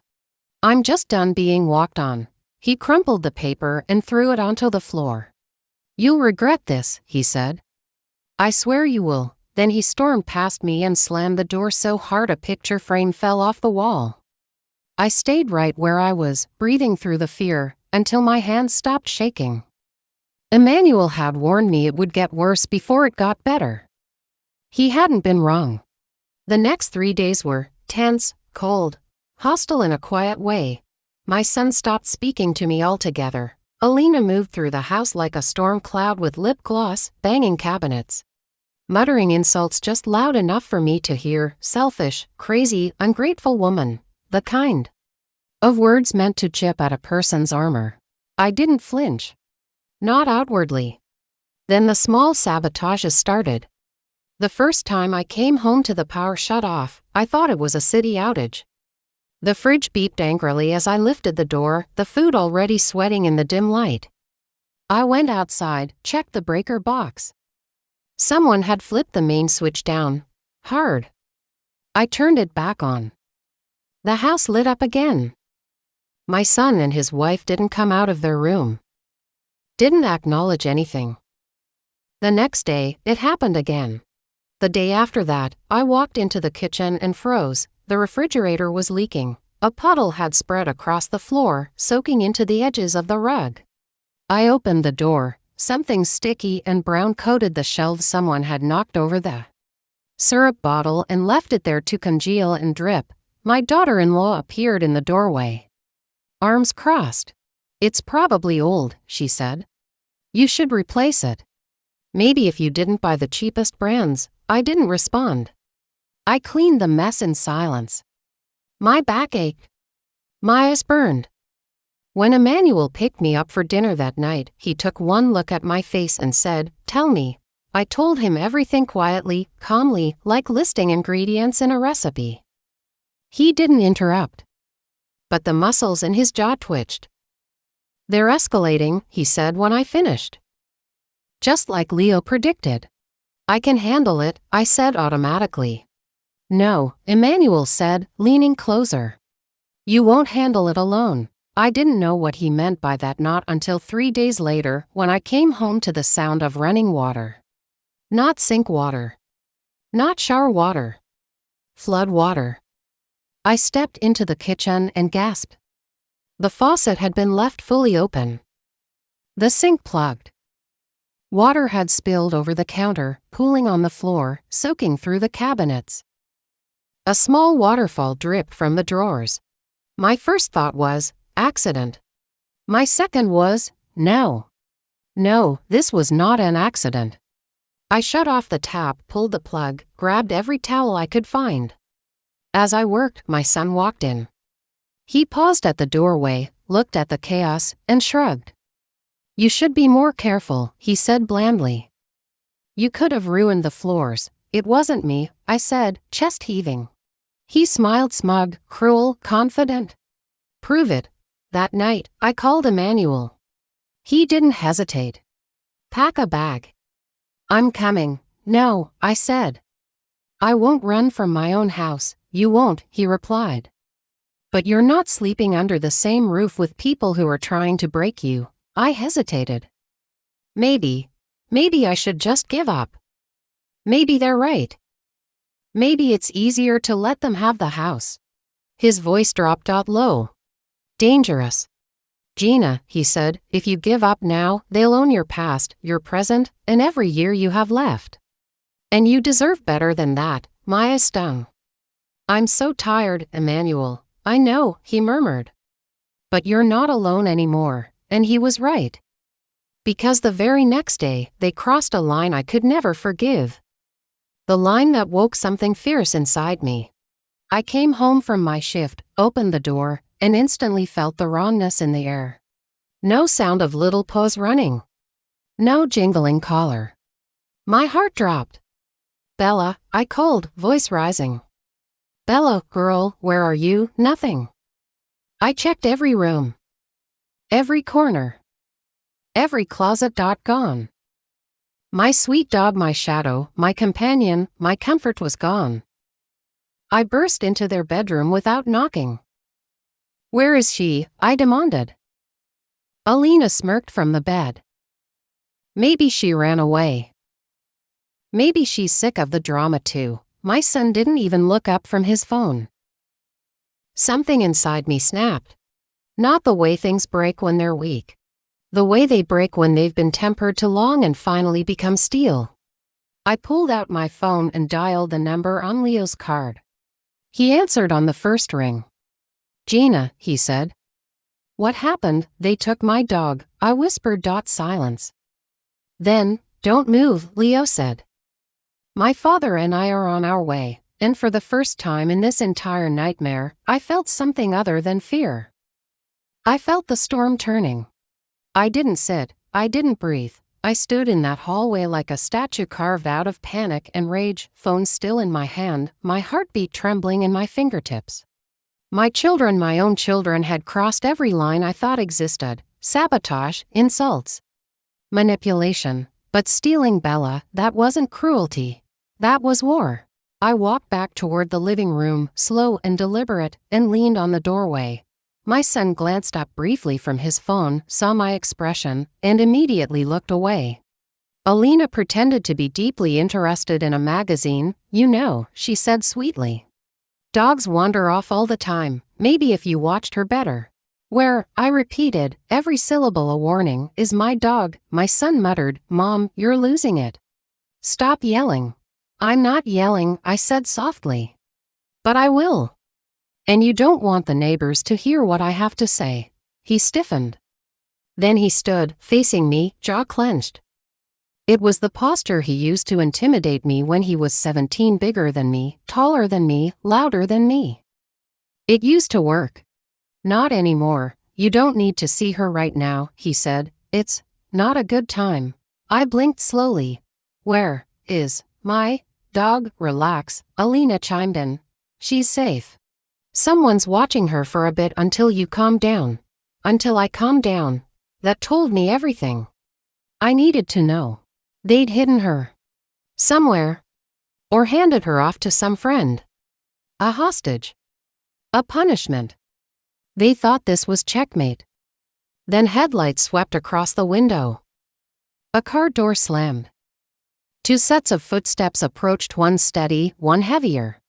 I'm just done being walked on. He crumpled the paper and threw it onto the floor. You'll regret this, he said. I swear you will. Then he stormed past me and slammed the door so hard a picture frame fell off the wall. I stayed right where I was, breathing through the fear, until my hands stopped shaking. Emmanuel had warned me it would get worse before it got better. He hadn't been wrong. The next 3 days were tense, cold, hostile in a quiet way. My son stopped speaking to me altogether. Alina moved through the house like a storm cloud with lip gloss, banging cabinets, muttering insults just loud enough for me to hear. Selfish, crazy, ungrateful woman. The kind of words meant to chip at a person's armor. I didn't flinch. Not outwardly. Then the small sabotages started. The first time I came home to the power shut off, I thought it was a city outage. The fridge beeped angrily as I lifted the door, the food already sweating in the dim light. I went outside, checked the breaker box. Someone had flipped the main switch down. Hard. I turned it back on. The house lit up again. My son and his wife didn't come out of their room. Didn't acknowledge anything. The next day, it happened again. The day after that, I walked into the kitchen and froze. The refrigerator was leaking. A puddle had spread across the floor, soaking into the edges of the rug. I opened the door. Something sticky and brown coated the shelves. Someone had knocked over the syrup bottle and left it there to congeal and drip. My daughter-in-law appeared in the doorway. Arms crossed. It's probably old, she said. You should replace it. Maybe if you didn't buy the cheapest brands. I didn't respond. I cleaned the mess in silence. My back ached. My eyes burned. When Emmanuel picked me up for dinner that night, he took one look at my face and said, "Tell me." I told him everything quietly, calmly, like listing ingredients in a recipe. He didn't interrupt. But the muscles in his jaw twitched. "They're escalating," he said when I finished. Just like Leo predicted. "I can handle it," I said automatically. "No," Emmanuel said, leaning closer. "You won't handle it alone. I didn't know what he meant by that not until 3 days later when I came home to the sound of running water. Not sink water. Not shower water. Flood water. I stepped into the kitchen and gasped. The faucet had been left fully open. The sink plugged. Water had spilled over the counter, pooling on the floor, soaking through the cabinets. A small waterfall dripped from the drawers. My first thought was, accident. My second was, no. No, this was not an accident. I shut off the tap, pulled the plug, grabbed every towel I could find. As I worked, my son walked in. He paused at the doorway, looked at the chaos, and shrugged. "You should be more careful," he said blandly. "You could have ruined the floors." "It wasn't me," I said, chest heaving. He smiled, smug, cruel, confident. "Prove it." That night, I called Emmanuel. He didn't hesitate. "Pack a bag." "I'm coming." "No," I said. "I won't run from my own house." "You won't," he replied. "But you're not sleeping under the same roof with people who are trying to break you." I hesitated. Maybe I should just give up. Maybe they're right. Maybe it's easier to let them have the house. His voice dropped out low. "Dangerous. Gina," he said, "if you give up now, they'll own your past, your present, and every year you have left. And you deserve better than that." Maya stung. "I'm so tired, Emmanuel." "I know," he murmured. "But you're not alone anymore." And he was right. Because the very next day, they crossed a line I could never forgive. The line that woke something fierce inside me. I came home from my shift, opened the door, and instantly felt the rawness in the air. No sound of little paws running. No jingling collar. My heart dropped. "Bella," I called, voice rising. "Bella, girl, where are you?" Nothing. I checked every room. Every corner. Every closet. Gone. My sweet dog, my shadow, my companion, my comfort was gone. I burst into their bedroom without knocking. "Where is she?" I demanded. Alina smirked from the bed. "Maybe she ran away. Maybe she's sick of the drama too." My son didn't even look up from his phone. Something inside me snapped. Not the way things break when they're weak. The way they break when they've been tempered too long and finally become steel. I pulled out my phone and dialed the number on Leo's card. He answered on the first ring. "Gina," he said. "What happened?" "They took my dog," I whispered. Silence. "Then, don't move," Leo said. "My father and I are on our way." And for the first time in this entire nightmare, I felt something other than fear. I felt the storm turning. I didn't sit, I didn't breathe. I stood in that hallway like a statue carved out of panic and rage, phone still in my hand, my heartbeat trembling in my fingertips. My children, my own children, had crossed every line I thought existed. Sabotage, insults, manipulation. But stealing Bella, that wasn't cruelty. That was war. I walked back toward the living room, slow and deliberate, and leaned on the doorway. My son glanced up briefly from his phone, saw my expression, and immediately looked away. Alina pretended to be deeply interested in a magazine. "You know," she said sweetly. "Dogs wander off all the time. Maybe if you watched her better." "Where?" I repeated, every syllable a warning. "Is my dog?" My son muttered. "Mom, you're losing it." "Stop yelling." "I'm not yelling," I said softly. "But I will. And you don't want the neighbors to hear what I have to say." He stiffened. Then he stood, facing me, jaw clenched. It was the posture he used to intimidate me when he was 17, bigger than me, taller than me, louder than me. It used to work. "Not anymore. You don't need to see her right now," he said. "It's not a good time." I blinked slowly. "Where is my dog?" "Relax," Alina chimed in. "She's safe. Someone's watching her for a bit until you calm down." Until I calmed down. That told me everything. I needed to know. They'd hidden her somewhere, or handed her off to some friend. A hostage. A punishment. They thought this was checkmate. Then headlights swept across the window. A car door slammed. Two sets of footsteps approached, one steady, one heavier.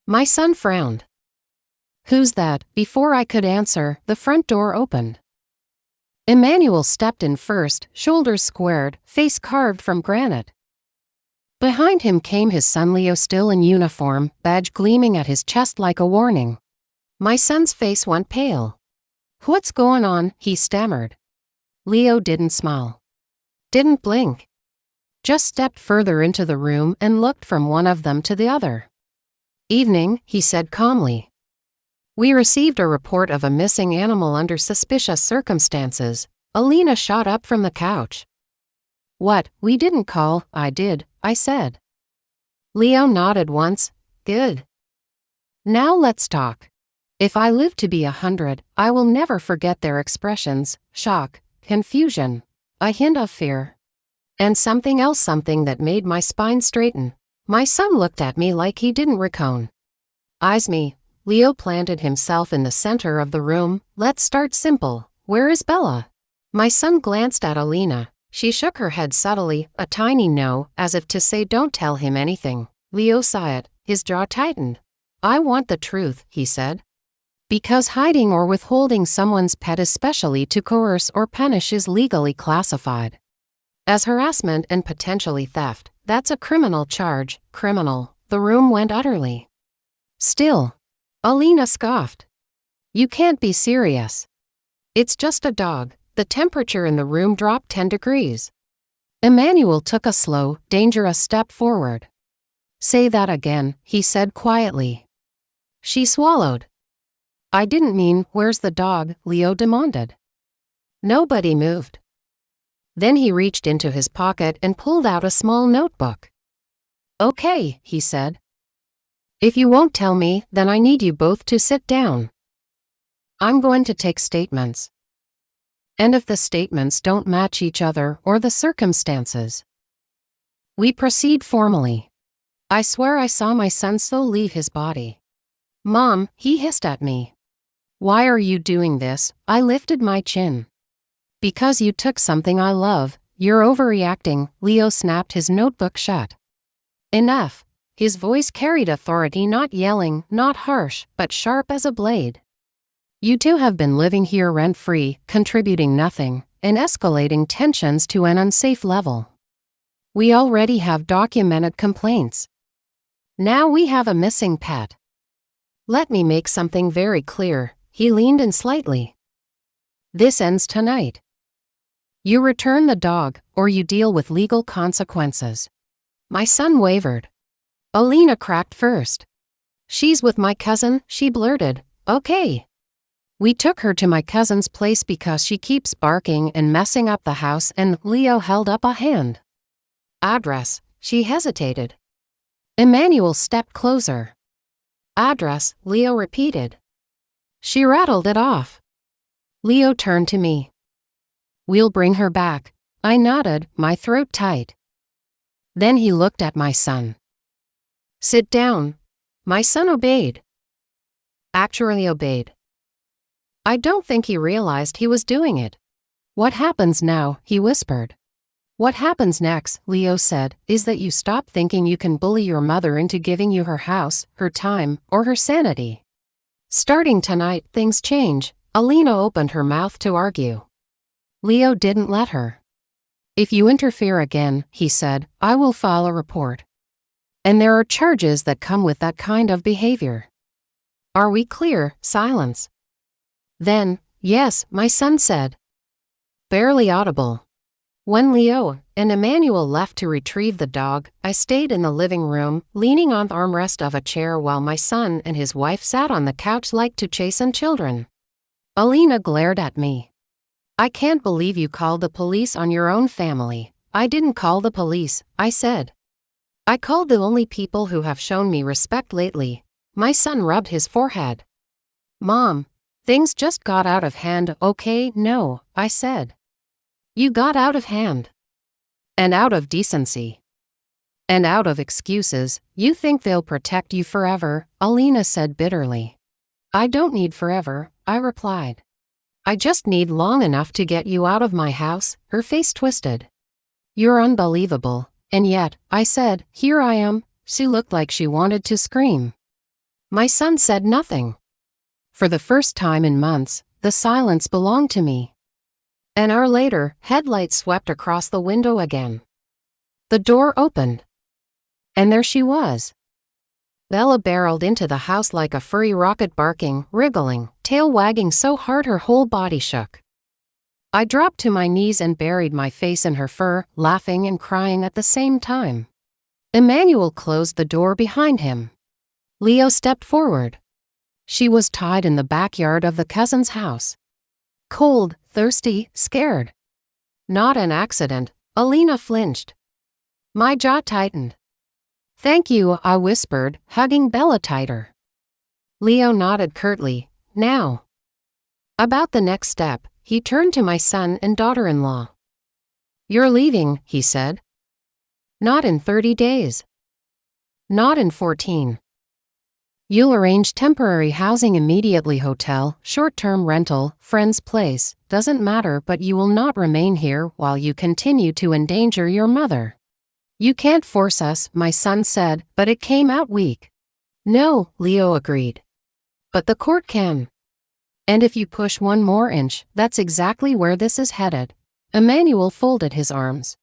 My son frowned. "Who's that?" Before I could answer, the front door opened. Emmanuel stepped in first, shoulders squared, face carved from granite. Behind him came his son Leo, still in uniform, badge gleaming at his chest like a warning. My son's face went pale. "What's going on?" he stammered. Leo didn't smile. Didn't blink. Just stepped further into the room and looked from one of them to the other. "Evening," he said calmly. "We received a report of a missing animal under suspicious circumstances." Alina shot up from the couch. "What? We didn't call." "I did," I said. Leo nodded once. "Good. Now let's talk. If I live to be 100, I will never forget their expressions: shock, confusion, a hint of fear. And something else, something that made my spine straighten." My son looked at me like he didn't recon. "Eyes me." Leo planted himself in the center of the room. "Let's start simple. Where is Bella?" My son glanced at Alina. She shook her head subtly, a tiny no, as if to say don't tell him anything. Leo saw it. His jaw tightened. "I want the truth," he said. "Because hiding or withholding someone's pet, especially to coerce or punish, is legally classified as harassment and potentially theft. That's a criminal charge." "Criminal." The room went utterly still. Alina scoffed. "You can't be serious. It's just a dog." The temperature in the room dropped 10 degrees. Emmanuel took a slow, dangerous step forward. "Say that again," he said quietly. She swallowed. "I didn't mean, where's the dog?" Leo demanded. Nobody moved. Then he reached into his pocket and pulled out a small notebook. "Okay," he said. "If you won't tell me, then I need you both to sit down. I'm going to take statements. And if the statements don't match each other or the circumstances, we proceed formally." I swear I saw my son's soul leave his body. "Mom," he hissed at me. "Why are you doing this?" I lifted my chin. "Because you took something I love. You're overreacting." Leo snapped his notebook shut. "Enough." His voice carried authority, not yelling, not harsh, but sharp as a blade. "You two have been living here rent-free, contributing nothing, and escalating tensions to an unsafe level. We already have documented complaints. Now we have a missing pet. Let me make something very clear." He leaned in slightly. "This ends tonight. You return the dog, or you deal with legal consequences." My son wavered. Alina cracked first. "She's with my cousin," she blurted. "Okay. We took her to my cousin's place because she keeps barking and messing up the house," and Leo held up a hand. "Address." She hesitated. Emmanuel stepped closer. "Address," Leo repeated. She rattled it off. Leo turned to me. "We'll bring her back." I nodded, my throat tight. Then he looked at my son. "Sit down." My son obeyed. Actually obeyed. I don't think he realized he was doing it. "What happens now?" he whispered. "What happens next," Leo said, "is that you stop thinking you can bully your mother into giving you her house, her time, or her sanity. Starting tonight, things change." Alina opened her mouth to argue. Leo didn't let her. "If you interfere again," he said, "I will file a report. And there are charges that come with that kind of behavior. Are we clear?" Silence. Then, "Yes," my son said. Barely audible. When Leo and Emmanuel left to retrieve the dog, I stayed in the living room, leaning on the armrest of a chair while my son and his wife sat on the couch like two chastened children. Alina glared at me. "I can't believe you called the police on your own family." "I didn't call the police," I said. "I called the only people who have shown me respect lately." My son rubbed his forehead. "Mom, things just got out of hand." "Okay, no," I said. "You got out of hand. And out of decency. And out of excuses. You think they'll protect you forever," Alina said bitterly. "I don't need forever. I replied. I just need long enough to get you out of my house. Her face twisted. You're unbelievable. And yet, I said, here I am. She looked like she wanted to scream. My son said nothing. For the first time in months, the silence belonged to me. An hour later, headlights swept across the window again. The door opened. And there she was. Bella barreled into the house like a furry rocket, barking, wriggling, tail wagging so hard her whole body shook. I dropped to my knees and buried my face in her fur, laughing and crying at the same time. Emmanuel closed the door behind him. Leo stepped forward. She was tied in the backyard of the cousin's house. Cold, thirsty, scared. Not an accident, Alina flinched. My jaw tightened. Thank you, I whispered, hugging Bella tighter. Leo nodded curtly. Now. About the next step, he turned to my son and daughter-in-law. You're leaving, he said. Not in 30 days. Not in 14. You'll arrange temporary housing immediately. Hotel, short-term rental, friend's place, doesn't matter, but you will not remain here while you continue to endanger your mother. You can't force us, my son said, but it came out weak. No, Leo agreed. But the court can. And if you push one more inch, that's exactly where this is headed. Emmanuel folded his arms.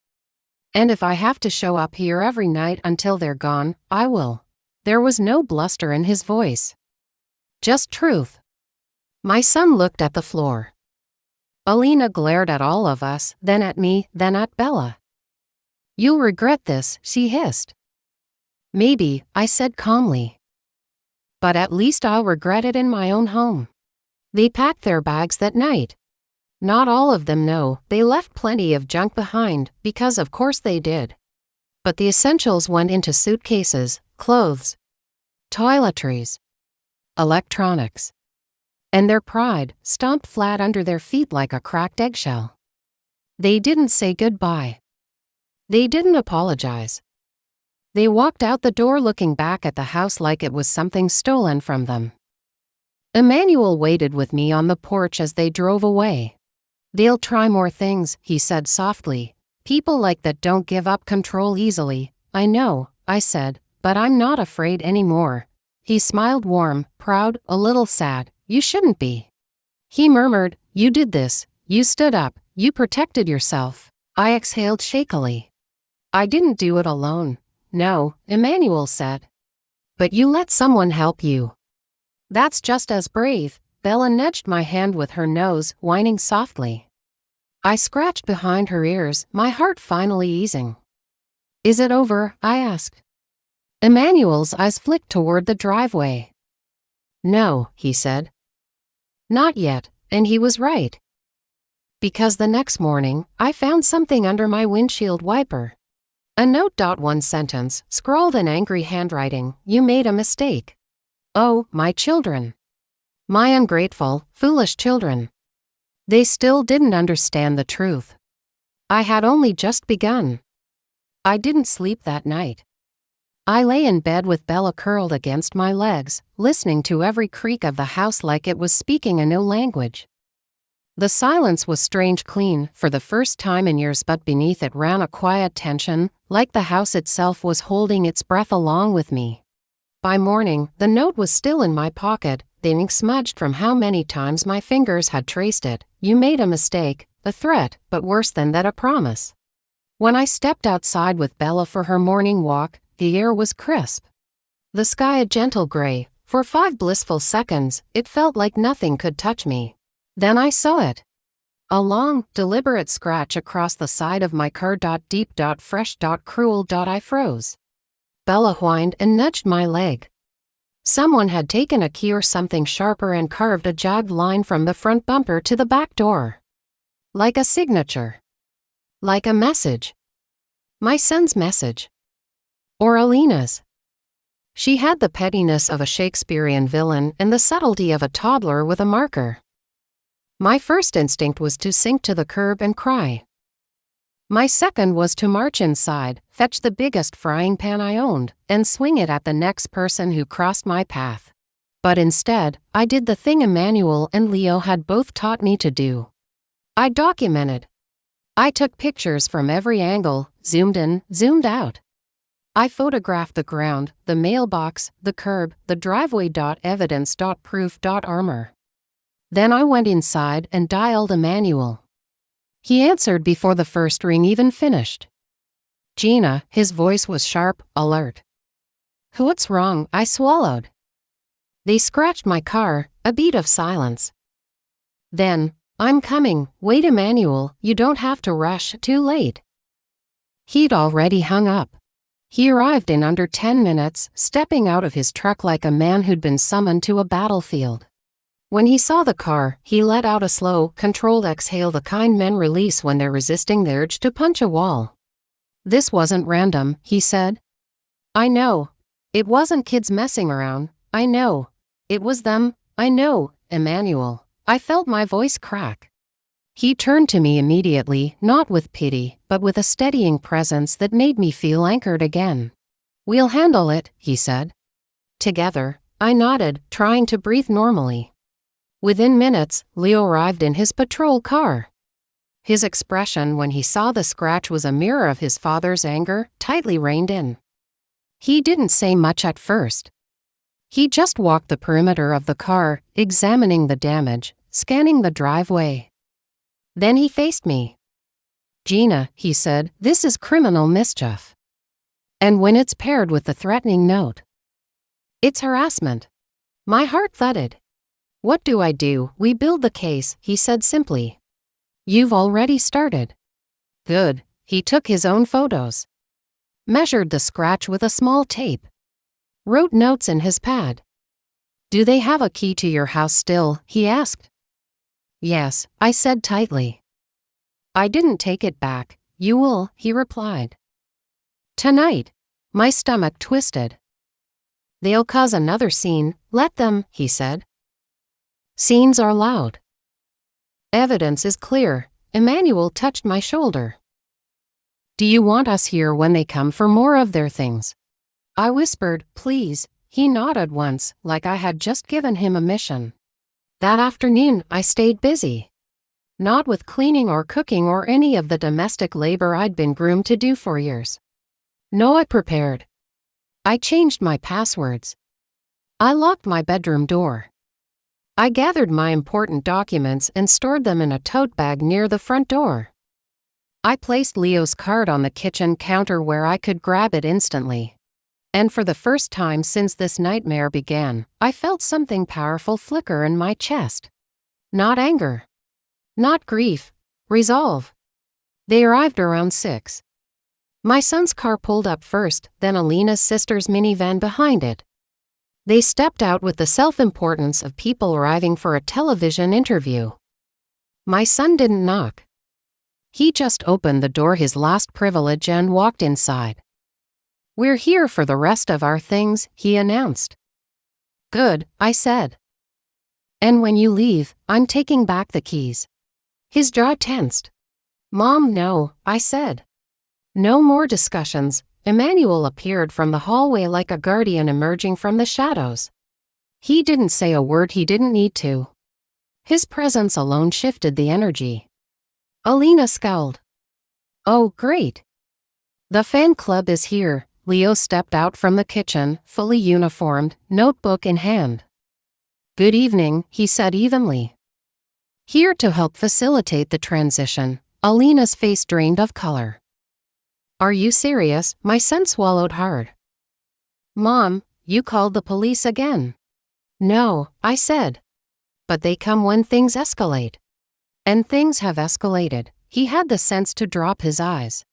And if I have to show up here every night until they're gone, I will. There was no bluster in his voice. Just truth. My son looked at the floor. Alina glared at all of us, then at me, then at Bella. You'll regret this, she hissed. Maybe, I said calmly. But at least I'll regret it in my own home. They packed their bags that night. Not all of them know, they left plenty of junk behind, because of course they did. But the essentials went into suitcases, clothes, toiletries, electronics. And their pride stomped flat under their feet like a cracked eggshell. They didn't say goodbye. They didn't apologize. They walked out the door looking back at the house like it was something stolen from them. Emmanuel waited with me on the porch as they drove away. They'll try more things, he said softly. People like that don't give up control easily. I know, I said, but I'm not afraid anymore. He smiled warm, proud, a little sad. You shouldn't be. He murmured, you did this, you stood up, you protected yourself. I exhaled shakily. I didn't do it alone. No, Emmanuel said. But you let someone help you. That's just as brave. Bella nudged my hand with her nose, whining softly. I scratched behind her ears, my heart finally easing. Is it over? I asked. Emmanuel's eyes flicked toward the driveway. No, he said. Not yet, and he was right. Because the next morning, I found something under my windshield wiper. A note. One sentence, scrawled in angry handwriting. You made a mistake. Oh, my children. My ungrateful, foolish children. They still didn't understand the truth. I had only just begun. I didn't sleep that night. I lay in bed with Bella curled against my legs, listening to every creak of the house like it was speaking a new language. The silence was strange clean for the first time in years, but beneath it ran a quiet tension, like the house itself was holding its breath along with me. By morning, the note was still in my pocket, the ink smudged from how many times my fingers had traced it. You made a mistake, a threat, but worse than that, a promise. When I stepped outside with Bella for her morning walk, the air was crisp. The sky a gentle gray. For 5 blissful seconds, it felt like nothing could touch me. Then I saw it. A long, deliberate scratch across the side of my car. Deep, fresh, cruel. I froze. Bella whined and nudged my leg. Someone had taken a key or something sharper and carved a jagged line from the front bumper to the back door. Like a signature. Like a message. My son's message. Or Alina's. She had the pettiness of a Shakespearean villain and the subtlety of a toddler with a marker. My first instinct was to sink to the curb and cry. My second was to march inside, fetch the biggest frying pan I owned, and swing it at the next person who crossed my path. But instead, I did the thing Emmanuel and Leo had both taught me to do. I documented. I took pictures from every angle, zoomed in, zoomed out. I photographed the ground, the mailbox, the curb, the driveway. Evidence. Proof. Armor. Then I went inside and dialed Emmanuel. He answered before the first ring even finished. Gina, his voice was sharp, alert. What's wrong? I swallowed. They scratched my car, a beat of silence. Then, I'm coming, wait Emmanuel, you don't have to rush, too late. He'd already hung up. He arrived in under 10 minutes, stepping out of his truck like a man who'd been summoned to a battlefield. When he saw the car, he let out a slow, controlled exhale, the kind men release when they're resisting the urge to punch a wall. This wasn't random, he said. I know. It wasn't kids messing around. I know. It was them. I know, Emmanuel. I felt my voice crack. He turned to me immediately, not with pity, but with a steadying presence that made me feel anchored again. We'll handle it, he said. Together, I nodded, trying to breathe normally. Within minutes, Leo arrived in his patrol car. His expression when he saw the scratch was a mirror of his father's anger, tightly reined in. He didn't say much at first. He just walked the perimeter of the car, examining the damage, scanning the driveway. Then he faced me. Gina, he said, this is criminal mischief. And when it's paired with the threatening note, it's harassment. My heart thudded. What do I do? We build the case, he said simply. You've already started. Good. He took his own photos. Measured the scratch with a small tape. Wrote notes in his pad. Do they have a key to your house still? He asked. Yes, I said tightly. I didn't take it back. You will, he replied. Tonight. My stomach twisted. They'll cause another scene. Let them, he said. Scenes are loud. Evidence is clear. Emmanuel touched my shoulder. Do you want us here when they come for more of their things? I whispered, please. He nodded once, like I had just given him a mission. That afternoon, I stayed busy. Not with cleaning or cooking or any of the domestic labor I'd been groomed to do for years. No, I prepared. I changed my passwords. I locked my bedroom door. I gathered my important documents and stored them in a tote bag near the front door. I placed Leo's card on the kitchen counter where I could grab it instantly. And for the first time since this nightmare began, I felt something powerful flicker in my chest. Not anger. Not grief. Resolve. They arrived around 6. My son's car pulled up first, then Alina's sister's minivan behind it. They stepped out with the self-importance of people arriving for a television interview. My son didn't knock. He just opened the door, his last privilege, and walked inside. We're here for the rest of our things, he announced. Good, I said. And when you leave, I'm taking back the keys. His jaw tensed. Mom, no, I said. No more discussions. Emmanuel appeared from the hallway like a guardian emerging from the shadows. He didn't say a word, he didn't need to. His presence alone shifted the energy. Alina scowled. Oh, great. The fan club is here. Leo stepped out from the kitchen, fully uniformed, notebook in hand. Good evening, he said evenly. Here to help facilitate the transition. Alina's face drained of color. Are you serious? My son swallowed hard. Mom, you called the police again. No, I said. But they come when things escalate. And things have escalated. He had the sense to drop his eyes.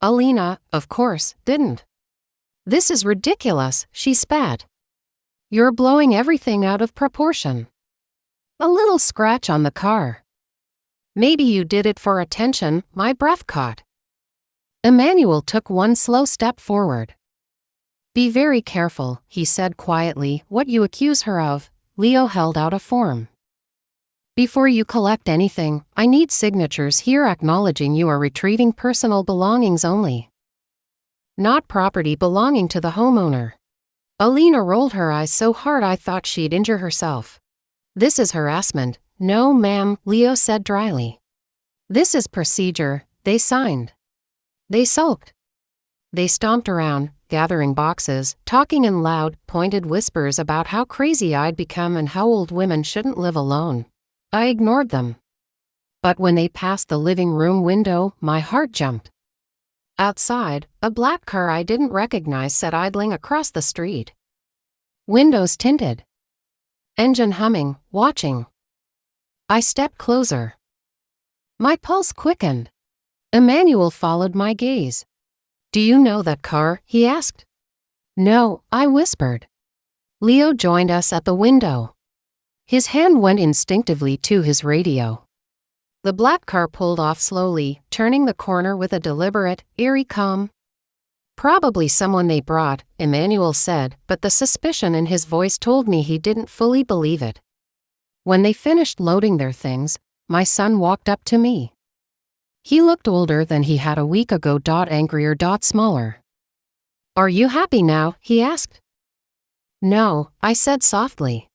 Alina, of course, didn't. This is ridiculous, she spat. You're blowing everything out of proportion. A little scratch on the car. Maybe you did it for attention, my breath caught. Emmanuel took one slow step forward. Be very careful, he said quietly, what you accuse her of. Leo held out a form. Before you collect anything, I need signatures here acknowledging you are retrieving personal belongings only. Not property belonging to the homeowner. Alina rolled her eyes so hard I thought she'd injure herself. This is harassment. No, ma'am, Leo said dryly. This is procedure. They signed. They sulked. They stomped around, gathering boxes, talking in loud, pointed whispers about how crazy I'd become and how old women shouldn't live alone. I ignored them. But when they passed the living room window, my heart jumped. Outside, a black car I didn't recognize sat idling across the street. Windows tinted. Engine humming, watching. I stepped closer. My pulse quickened. Emmanuel followed my gaze. Do you know that car? He asked. No, I whispered. Leo joined us at the window. His hand went instinctively to his radio. The black car pulled off slowly, turning the corner with a deliberate, eerie calm. Probably someone they brought, Emmanuel said, but the suspicion in his voice told me he didn't fully believe it. When they finished loading their things, my son walked up to me. He looked older than he had a week ago, angrier, smaller. Are you happy now? He asked. No, I said softly.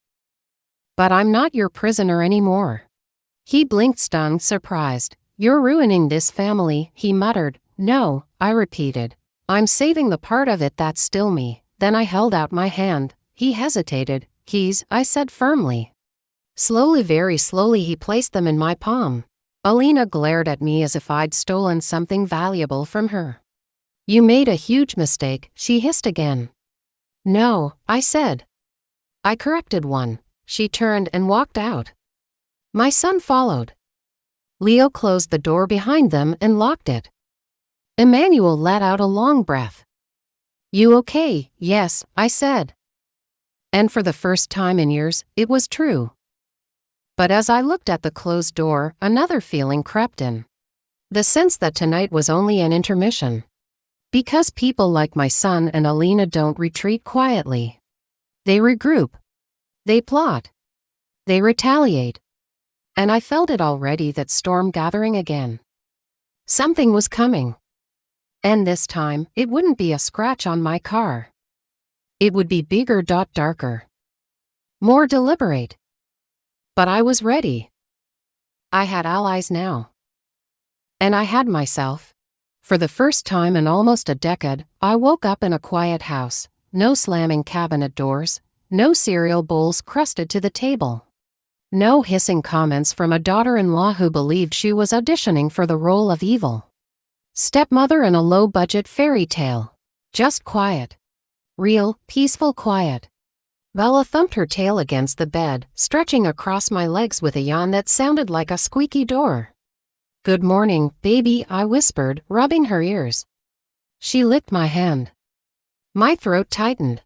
But I'm not your prisoner anymore. He blinked, stunned, surprised. You're ruining this family, he muttered. No, I repeated. I'm saving the part of it that's still me. Then I held out my hand. He hesitated. Keys, I said firmly. Slowly, very slowly, he placed them in my palm. Alina glared at me as if I'd stolen something valuable from her. You made a huge mistake, she hissed again. No, I said. I corrected one. She turned and walked out. My son followed. Leo closed the door behind them and locked it. Emmanuel let out a long breath. You okay? Yes, I said. And for the first time in years, it was true. But as I looked at the closed door, another feeling crept in. The sense that tonight was only an intermission. Because people like my son and Alina don't retreat quietly. They regroup. They plot. They retaliate. And I felt it already, that storm gathering again. Something was coming. And this time, it wouldn't be a scratch on my car. It would be bigger, darker. More deliberate. But I was ready. I had allies now. And I had myself. For the first time in almost a decade, I woke up in a quiet house. No slamming cabinet doors. No cereal bowls crusted to the table. No hissing comments from a daughter-in-law who believed she was auditioning for the role of evil stepmother in a low-budget fairy tale. Just quiet. Real, peaceful quiet. Bella thumped her tail against the bed, stretching across my legs with a yawn that sounded like a squeaky door. Good morning, baby, I whispered, rubbing her ears. She licked my hand. My throat tightened.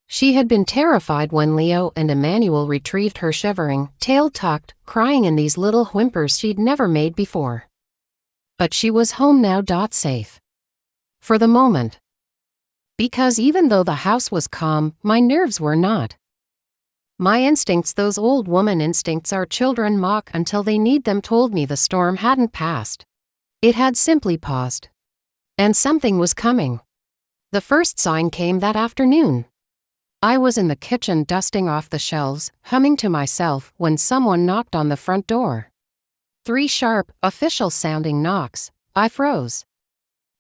She had been terrified when Leo and Emmanuel retrieved her, shivering, tail tucked, crying in these little whimpers she'd never made before. But she was home now, safe. For the moment. Because even though the house was calm, my nerves were not. My instincts, those old woman instincts our children mock until they need them, told me the storm hadn't passed. It had simply paused. And something was coming. The first sign came that afternoon. I was in the kitchen dusting off the shelves, humming to myself, when someone knocked on the front door. 3 sharp, official-sounding knocks. I froze.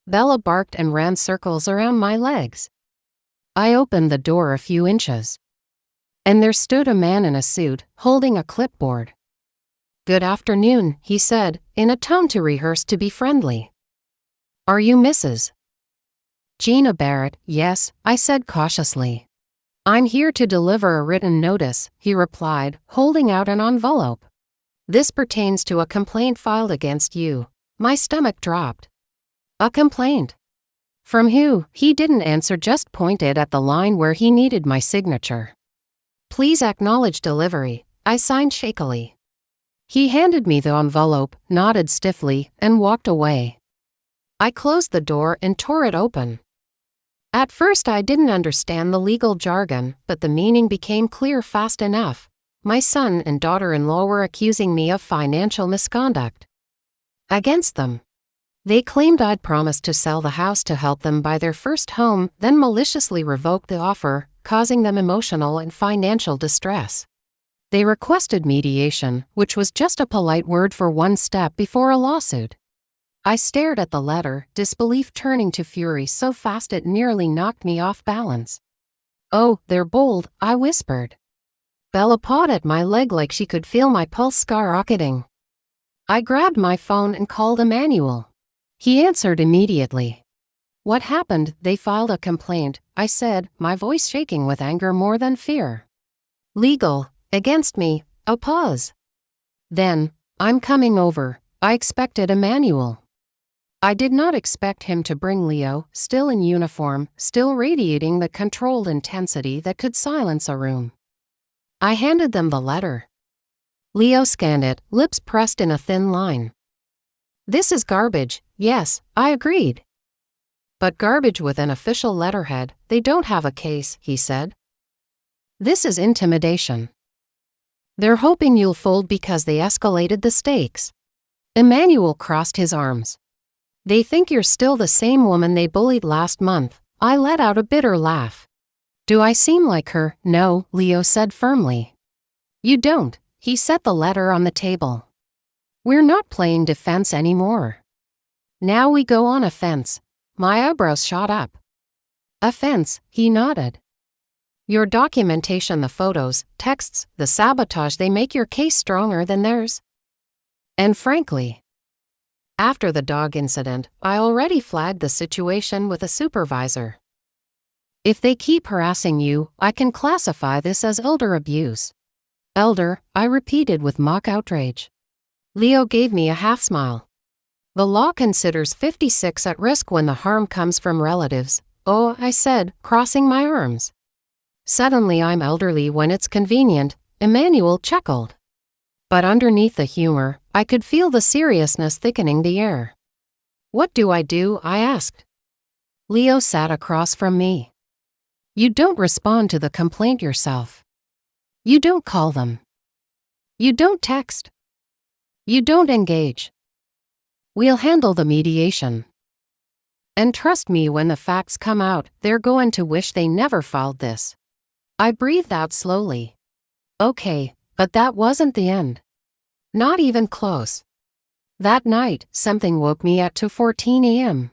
Bella barked and ran circles around my legs. I opened the door a few inches. And there stood a man in a suit, holding a clipboard. Good afternoon, he said, in a tone to rehearse to be friendly. Are you Mrs. Gina Barrett? Yes, I said cautiously. I'm here to deliver a written notice, he replied, holding out an envelope. This pertains to a complaint filed against you. My stomach dropped. A complaint? From who? He didn't answer, just pointed at the line where he needed my signature. Please acknowledge delivery, I signed shakily. He handed me the envelope, nodded stiffly, and walked away. I closed the door and tore it open. At first I didn't understand the legal jargon, but the meaning became clear fast enough. My son and daughter-in-law were accusing me of financial misconduct against them. They claimed I'd promised to sell the house to help them buy their first home, then maliciously revoked the offer, causing them emotional and financial distress. They requested mediation, which was just a polite word for one step before a lawsuit. I stared at the letter, disbelief turning to fury so fast it nearly knocked me off balance. "Oh, they're bold," I whispered. Bella pawed at my leg like she could feel my pulse skyrocketing. I grabbed my phone and called Emmanuel. He answered immediately. "What happened?" "They filed a complaint," I said, my voice shaking with anger more than fear. "Legal. Against me." A pause. Then, "I'm coming over." I expected Emmanuel. I did not expect him to bring Leo, still in uniform, still radiating the controlled intensity that could silence a room. I handed them the letter. Leo scanned it, lips pressed in a thin line. "This is garbage." "Yes," I agreed. "But garbage with an official letterhead. They don't have a case," he said. "This is intimidation. They're hoping you'll fold because they escalated the stakes." Emmanuel crossed his arms. "They think you're still the same woman they bullied last month." I let out a bitter laugh. "Do I seem like her?" "No," Leo said firmly. "You don't." He set the letter on the table. "We're not playing defense anymore. Now we go on offense." My eyebrows shot up. "Offense," he nodded. "Your documentation, the photos, texts, the sabotage, they make your case stronger than theirs. And frankly, after the dog incident, I already flagged the situation with a supervisor. If they keep harassing you, I can classify this as elder abuse." "Elder," I repeated with mock outrage. Leo gave me a half smile. "The law considers 56 at risk when the harm comes from relatives." "Oh," I said, crossing my arms. "Suddenly I'm elderly when it's convenient," Emmanuel chuckled. But underneath the humor, I could feel the seriousness thickening the air. "What do?" I asked. Leo sat across from me. "You don't respond to the complaint yourself. You don't call them. You don't text. You don't engage. We'll handle the mediation. And trust me, when the facts come out, they're going to wish they never filed this." I breathed out slowly. Okay, but that wasn't the end. Not even close. That night, something woke me at 2:14 a.m.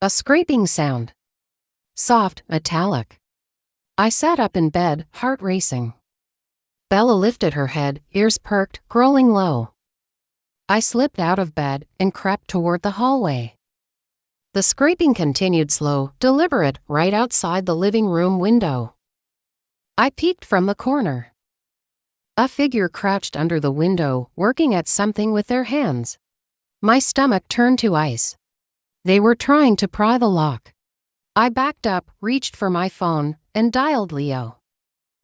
A scraping sound. Soft, metallic. I sat up in bed, heart racing. Bella lifted her head, ears perked, growling low. I slipped out of bed and crept toward the hallway. The scraping continued, slow, deliberate, right outside the living room window. I peeked from the corner. A figure crouched under the window, working at something with their hands. My stomach turned to ice. They were trying to pry the lock. I backed up, reached for my phone, and dialed Leo.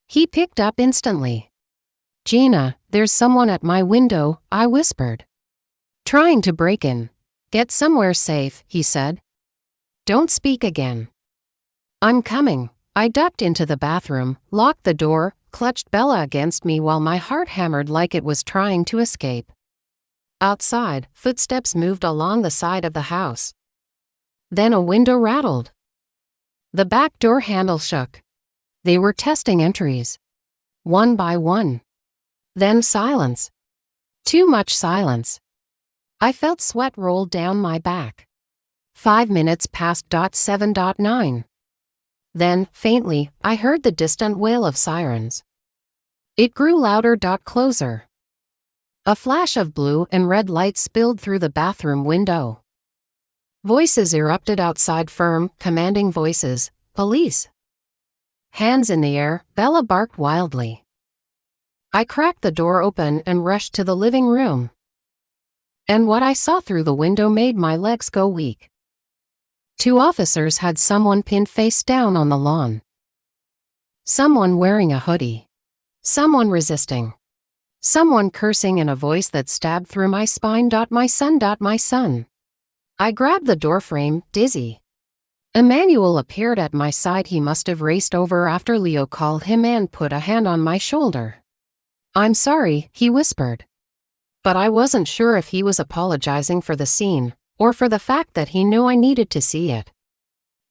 He picked up instantly. "Gina, there's someone at my window," I whispered. "Trying to break in." "Get somewhere safe," he said. "Don't speak again." "I'm coming." I ducked into the bathroom, locked the door, clutched Bella against me while my heart hammered like it was trying to escape. Outside, footsteps moved along the side of the house. Then a window rattled. The back door handle shook. They were testing entries. One by one. Then silence. Too much silence. I felt sweat roll down my back. 5 minutes passed. 7:09. Then, faintly, I heard the distant wail of sirens. It grew louder. Closer. A flash of blue and red light spilled through the bathroom window. Voices erupted outside, firm, commanding voices. "Police!" Hands in the air, Bella barked wildly. I cracked the door open and rushed to the living room. And what I saw through the window made my legs go weak. 2 officers had someone pinned face down on the lawn. Someone wearing a hoodie. Someone resisting. Someone cursing in a voice that stabbed through my spine. My son, my son. I grabbed the doorframe, dizzy. Emmanuel appeared at my side. He must have raced over after Leo called him and put a hand on my shoulder. "I'm sorry," he whispered. But I wasn't sure if he was apologizing for the scene, or for the fact that he knew I needed to see it.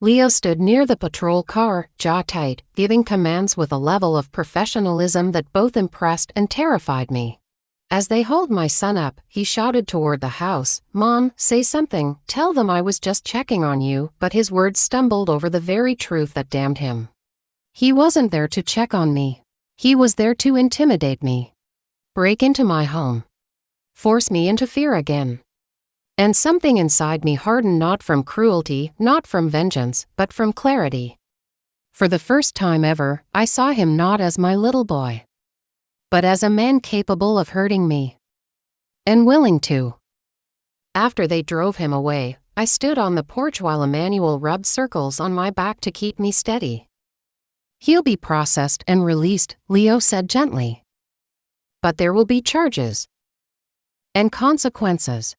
Leo stood near the patrol car, jaw tight, giving commands with a level of professionalism that both impressed and terrified me. As they hauled my son up, he shouted toward the house, "Mom, say something, tell them I was just checking on you," but his words stumbled over the very truth that damned him. He wasn't there to check on me. He was there to intimidate me. Break into my home. Force me into fear again. And something inside me hardened, not from cruelty, not from vengeance, but from clarity. For the first time ever, I saw him not as my little boy, but as a man capable of hurting me. And willing to. After they drove him away, I stood on the porch while Emmanuel rubbed circles on my back to keep me steady. "He'll be processed and released," Leo said gently. "But there will be charges. And consequences."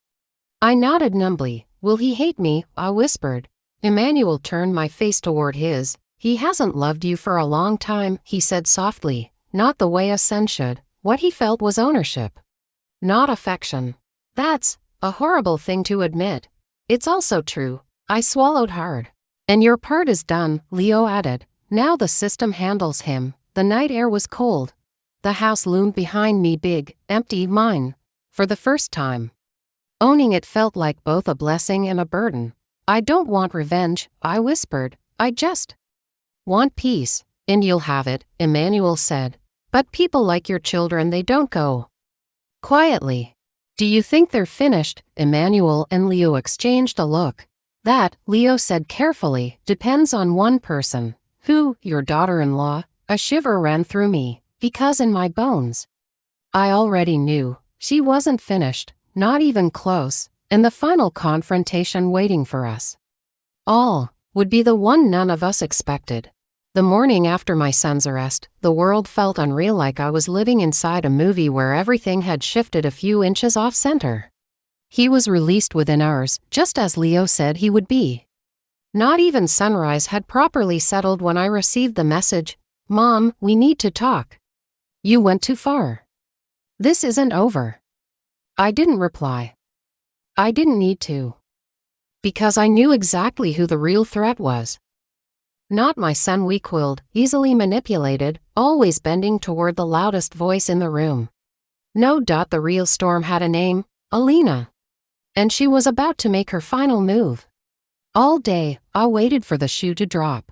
I nodded numbly. "Will he hate me?" I whispered. Emmanuel turned my face toward his. "He hasn't loved you for a long time," he said softly. "Not the way a son should." What he felt was ownership, not affection. That's a horrible thing to admit. It's also true. I swallowed hard. "And your part is done," Leo added. "Now the system handles him." The night air was cold. The house loomed behind me, big, empty, mine. For the first time, owning it felt like both a blessing and a burden. "I don't want revenge," I whispered. "I just want peace." "And you'll have it," Emmanuel said. "But people like your children, they don't go quietly." "Do you think they're finished?" Emmanuel and Leo exchanged a look. "That," Leo said carefully, "depends on one person." "Who?" "Your daughter-in-law." A shiver ran through me, because in my bones, I already knew she wasn't finished. Not even close, and the final confrontation waiting for us all would be the one none of us expected. The morning after my son's arrest, the world felt unreal, like I was living inside a movie where everything had shifted a few inches off center. He was released within hours, just as Leo said he would be. Not even sunrise had properly settled when I received the message, "Mom, we need to talk. You went too far. This isn't over." I didn't reply. I didn't need to. Because I knew exactly who the real threat was. Not my son, weak-willed, easily manipulated, always bending toward the loudest voice in the room. No. The real storm had a name, Alina. And she was about to make her final move. All day, I waited for the shoe to drop.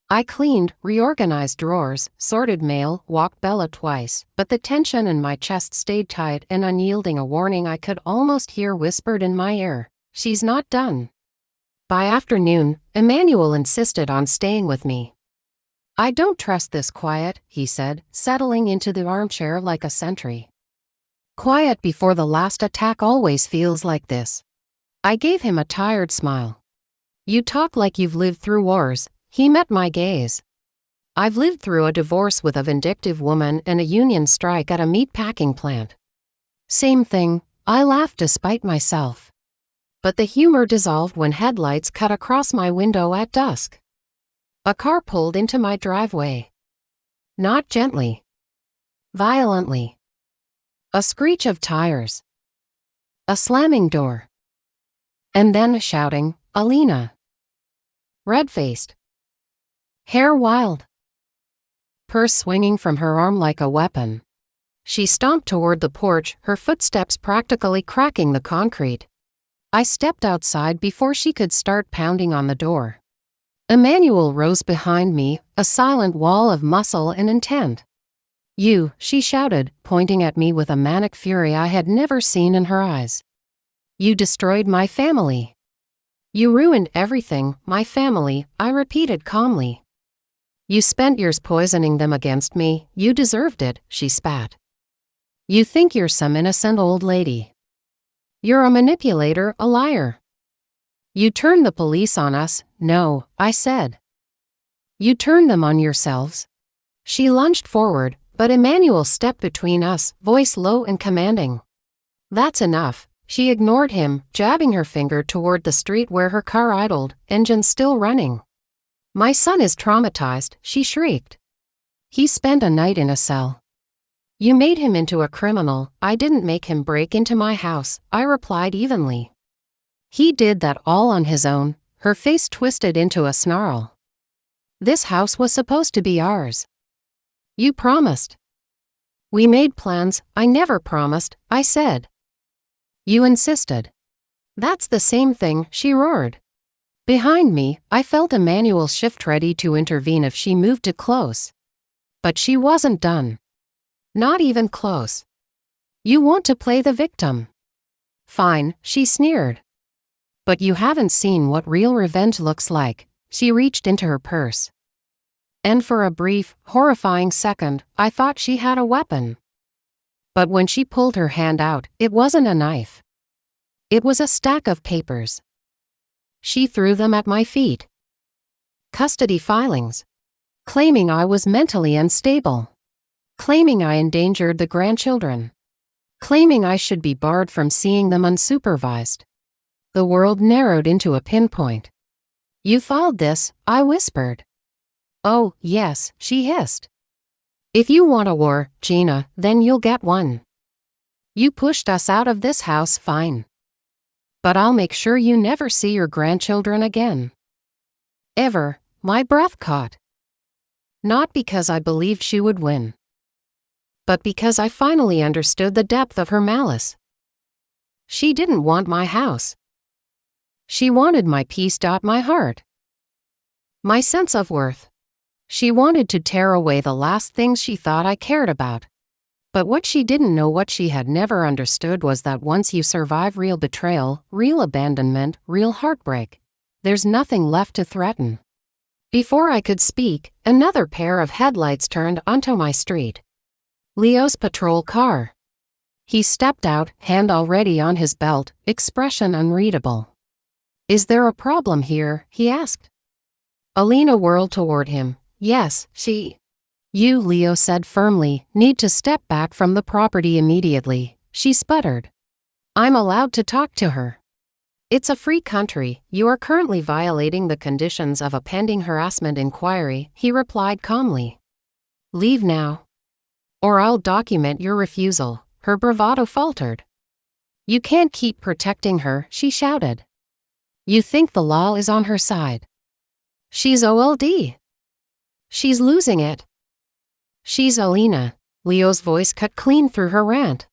I cleaned, reorganized drawers, sorted mail, walked Bella twice, but the tension in my chest stayed tight and unyielding. A warning I could almost hear whispered in my ear, "She's not done." By afternoon, Emmanuel insisted on staying with me. "I don't trust this quiet," he said, settling into the armchair like a sentry. "Quiet before the last attack always feels like this." I gave him a tired smile. "You talk like you've lived through wars." He met my gaze. "I've lived through a divorce with a vindictive woman and a union strike at a meat-packing plant." "Same thing," I laughed despite myself. But the humor dissolved when headlights cut across my window at dusk. A car pulled into my driveway. Not gently. Violently. A screech of tires. A slamming door. And then a shouting, "Alina!" Red-faced. Hair wild. Purse swinging from her arm like a weapon. She stomped toward the porch, her footsteps practically cracking the concrete. I stepped outside before she could start pounding on the door. Emmanuel rose behind me, a silent wall of muscle and intent. "You," she shouted, pointing at me with a manic fury I had never seen in her eyes. "You destroyed my family. You ruined everything, my family," I repeated calmly. "You spent years poisoning them against me. You deserved it," she spat. "You think you're some innocent old lady. You're a manipulator, a liar. You turned the police on us." "No," I said. "You turned them on yourselves." She lunged forward, but Emmanuel stepped between us, voice low and commanding. "That's enough." She ignored him, jabbing her finger toward the street where her car idled, engine still running. "My son is traumatized," she shrieked. "He spent a night in a cell." "You made him into a criminal." "I didn't make him break into my house," I replied evenly. "He did that all on his own." her face twisted into a snarl. This house was supposed to be ours. You promised. We made plans. I never promised, I said. You insisted. That's the same thing, she roared. Behind me, I felt Emmanuel shift, ready to intervene if she moved too close. But she wasn't done. Not even close. You want to play the victim? Fine, she sneered. But you haven't seen what real revenge looks like. She reached into her purse. And for a brief, horrifying second, I thought she had a weapon. But when she pulled her hand out, it wasn't a knife. It was a stack of papers. She threw them at my feet. Custody filings. Claiming I was mentally unstable. Claiming I endangered the grandchildren. Claiming I should be barred from seeing them unsupervised. The world narrowed into a pinpoint. You filed this, I whispered. Oh, yes, she hissed. If you want a war, Gina, then you'll get one. You pushed us out of this house, fine. But I'll make sure you never see your grandchildren again. Ever, my breath caught. Not because I believed she would win, but because I finally understood the depth of her malice. She didn't want my house. She wanted my peace. My heart. My sense of worth. She wanted to tear away the last things she thought I cared about. But what she didn't know, what she had never understood, was that once you survive real betrayal, real abandonment, real heartbreak, there's nothing left to threaten. Before I could speak, another pair of headlights turned onto my street. Leo's patrol car. He stepped out, hand already on his belt, expression unreadable. Is there a problem here? He asked. Alina whirled toward him. Yes, You, Leo said firmly, need to step back from the property immediately, she sputtered. I'm allowed to talk to her. It's a free country. You are currently violating the conditions of a pending harassment inquiry, he replied calmly. Leave now. Or I'll document your refusal, her bravado faltered. You can't keep protecting her, she shouted. You think the law is on her side. She's OLD. She's losing it. She's Alina. Leo's voice cut clean through her rant.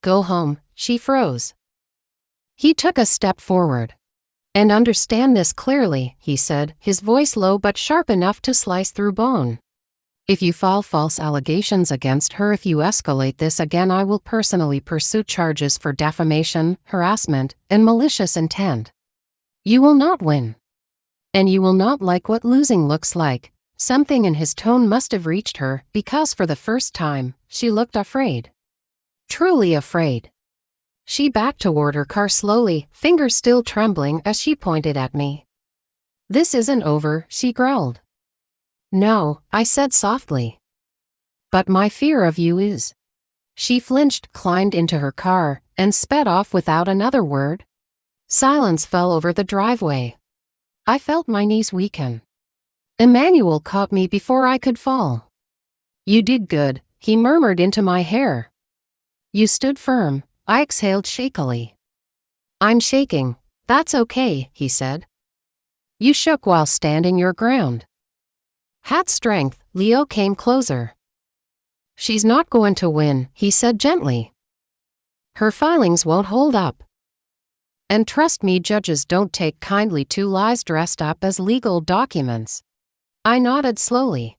Go home, she froze. He took a step forward. And understand this clearly, he said, his voice low but sharp enough to slice through bone. If you file false allegations against her, if you escalate this again, I will personally pursue charges for defamation, harassment, and malicious intent. You will not win. And you will not like what losing looks like. Something in his tone must have reached her, because for the first time, she looked afraid. Truly afraid. She backed toward her car slowly, fingers still trembling as she pointed at me. This isn't over, she growled. No, I said softly. But my fear of you is. She flinched, climbed into her car, and sped off without another word. Silence fell over the driveway. I felt my knees weaken. Emmanuel caught me before I could fall. You did good, he murmured into my hair. You stood firm, I exhaled shakily. I'm shaking. That's okay, he said. You shook while standing your ground. Had strength. Leo came closer. She's not going to win, he said gently. Her filings won't hold up. And trust me, judges don't take kindly to lies dressed up as legal documents. I nodded slowly.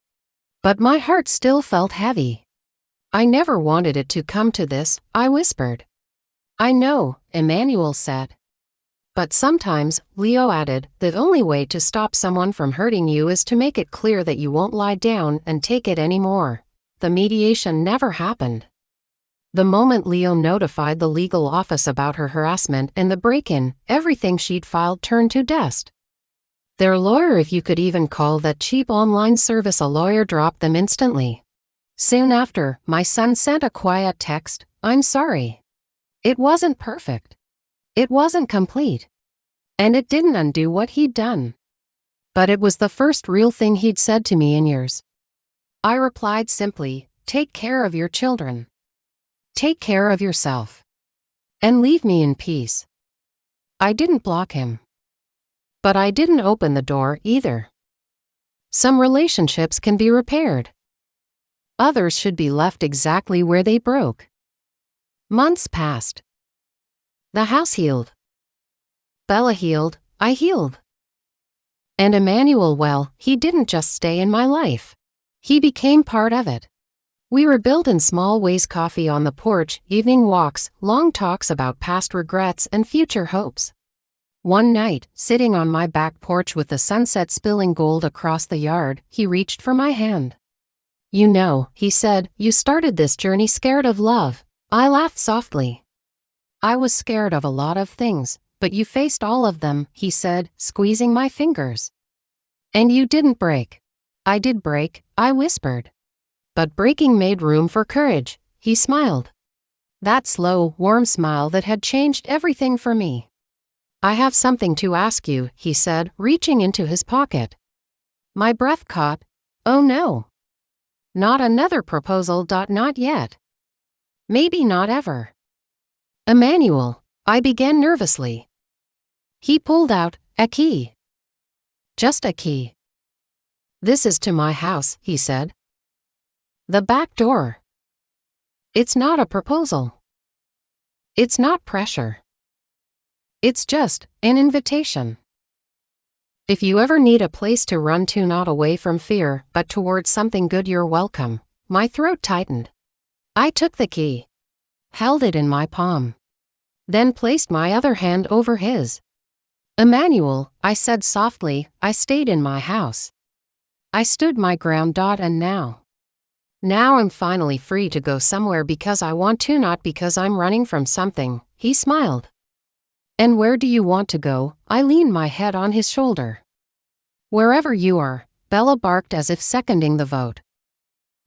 But my heart still felt heavy. I never wanted it to come to this, I whispered. I know, Emmanuel said. But sometimes, Leo added, the only way to stop someone from hurting you is to make it clear that you won't lie down and take it anymore. The mediation never happened. The moment Leo notified the legal office about her harassment and the break-in, everything she'd filed turned to dust. Their lawyer, if you could even call that cheap online service a lawyer, dropped them instantly. Soon after, my son sent a quiet text, I'm sorry. It wasn't perfect. It wasn't complete. And it didn't undo what he'd done. But it was the first real thing he'd said to me in years. I replied simply, take care of your children. Take care of yourself. And leave me in peace. I didn't block him. But I didn't open the door either. Some relationships can be repaired. Others should be left exactly where they broke. Months passed. The house healed. Bella healed, I healed. And Emmanuel, well, he didn't just stay in my life. He became part of it. We rebuilt in small ways: coffee on the porch, evening walks, long talks about past regrets and future hopes. One night, sitting on my back porch with the sunset spilling gold across the yard, he reached for my hand. "You know," he said, "you started this journey scared of love." I laughed softly. "I was scared of a lot of things, but you faced all of them," he said, squeezing my fingers. "And you didn't break." "I did break," I whispered. "But breaking made room for courage," he smiled. That slow, warm smile that had changed everything for me. "I have something to ask you," he said, reaching into his pocket. My breath caught. Oh no. Not another proposal. Not yet. Maybe not ever. "Emmanuel," I began nervously. He pulled out a key. Just a key. "This is to my house," he said. "The back door." It's not a proposal. It's not pressure. It's just an invitation. If you ever need a place to run to, not away from fear, but towards something good, you're welcome. My throat tightened. I took the key, held it in my palm, then placed my other hand over his. "Emmanuel," I said softly, "I stayed in my house. I stood my ground. And now I'm finally free to go somewhere because I want to, not because I'm running from something." He smiled. "And where do you want to go?" I leaned my head on his shoulder. "Wherever you are," Bella barked as if seconding the vote.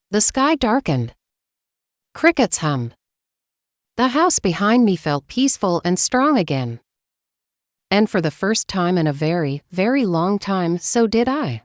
The sky darkened. Crickets hummed. The house behind me felt peaceful and strong again. And for the first time in a very, very long time, so did I.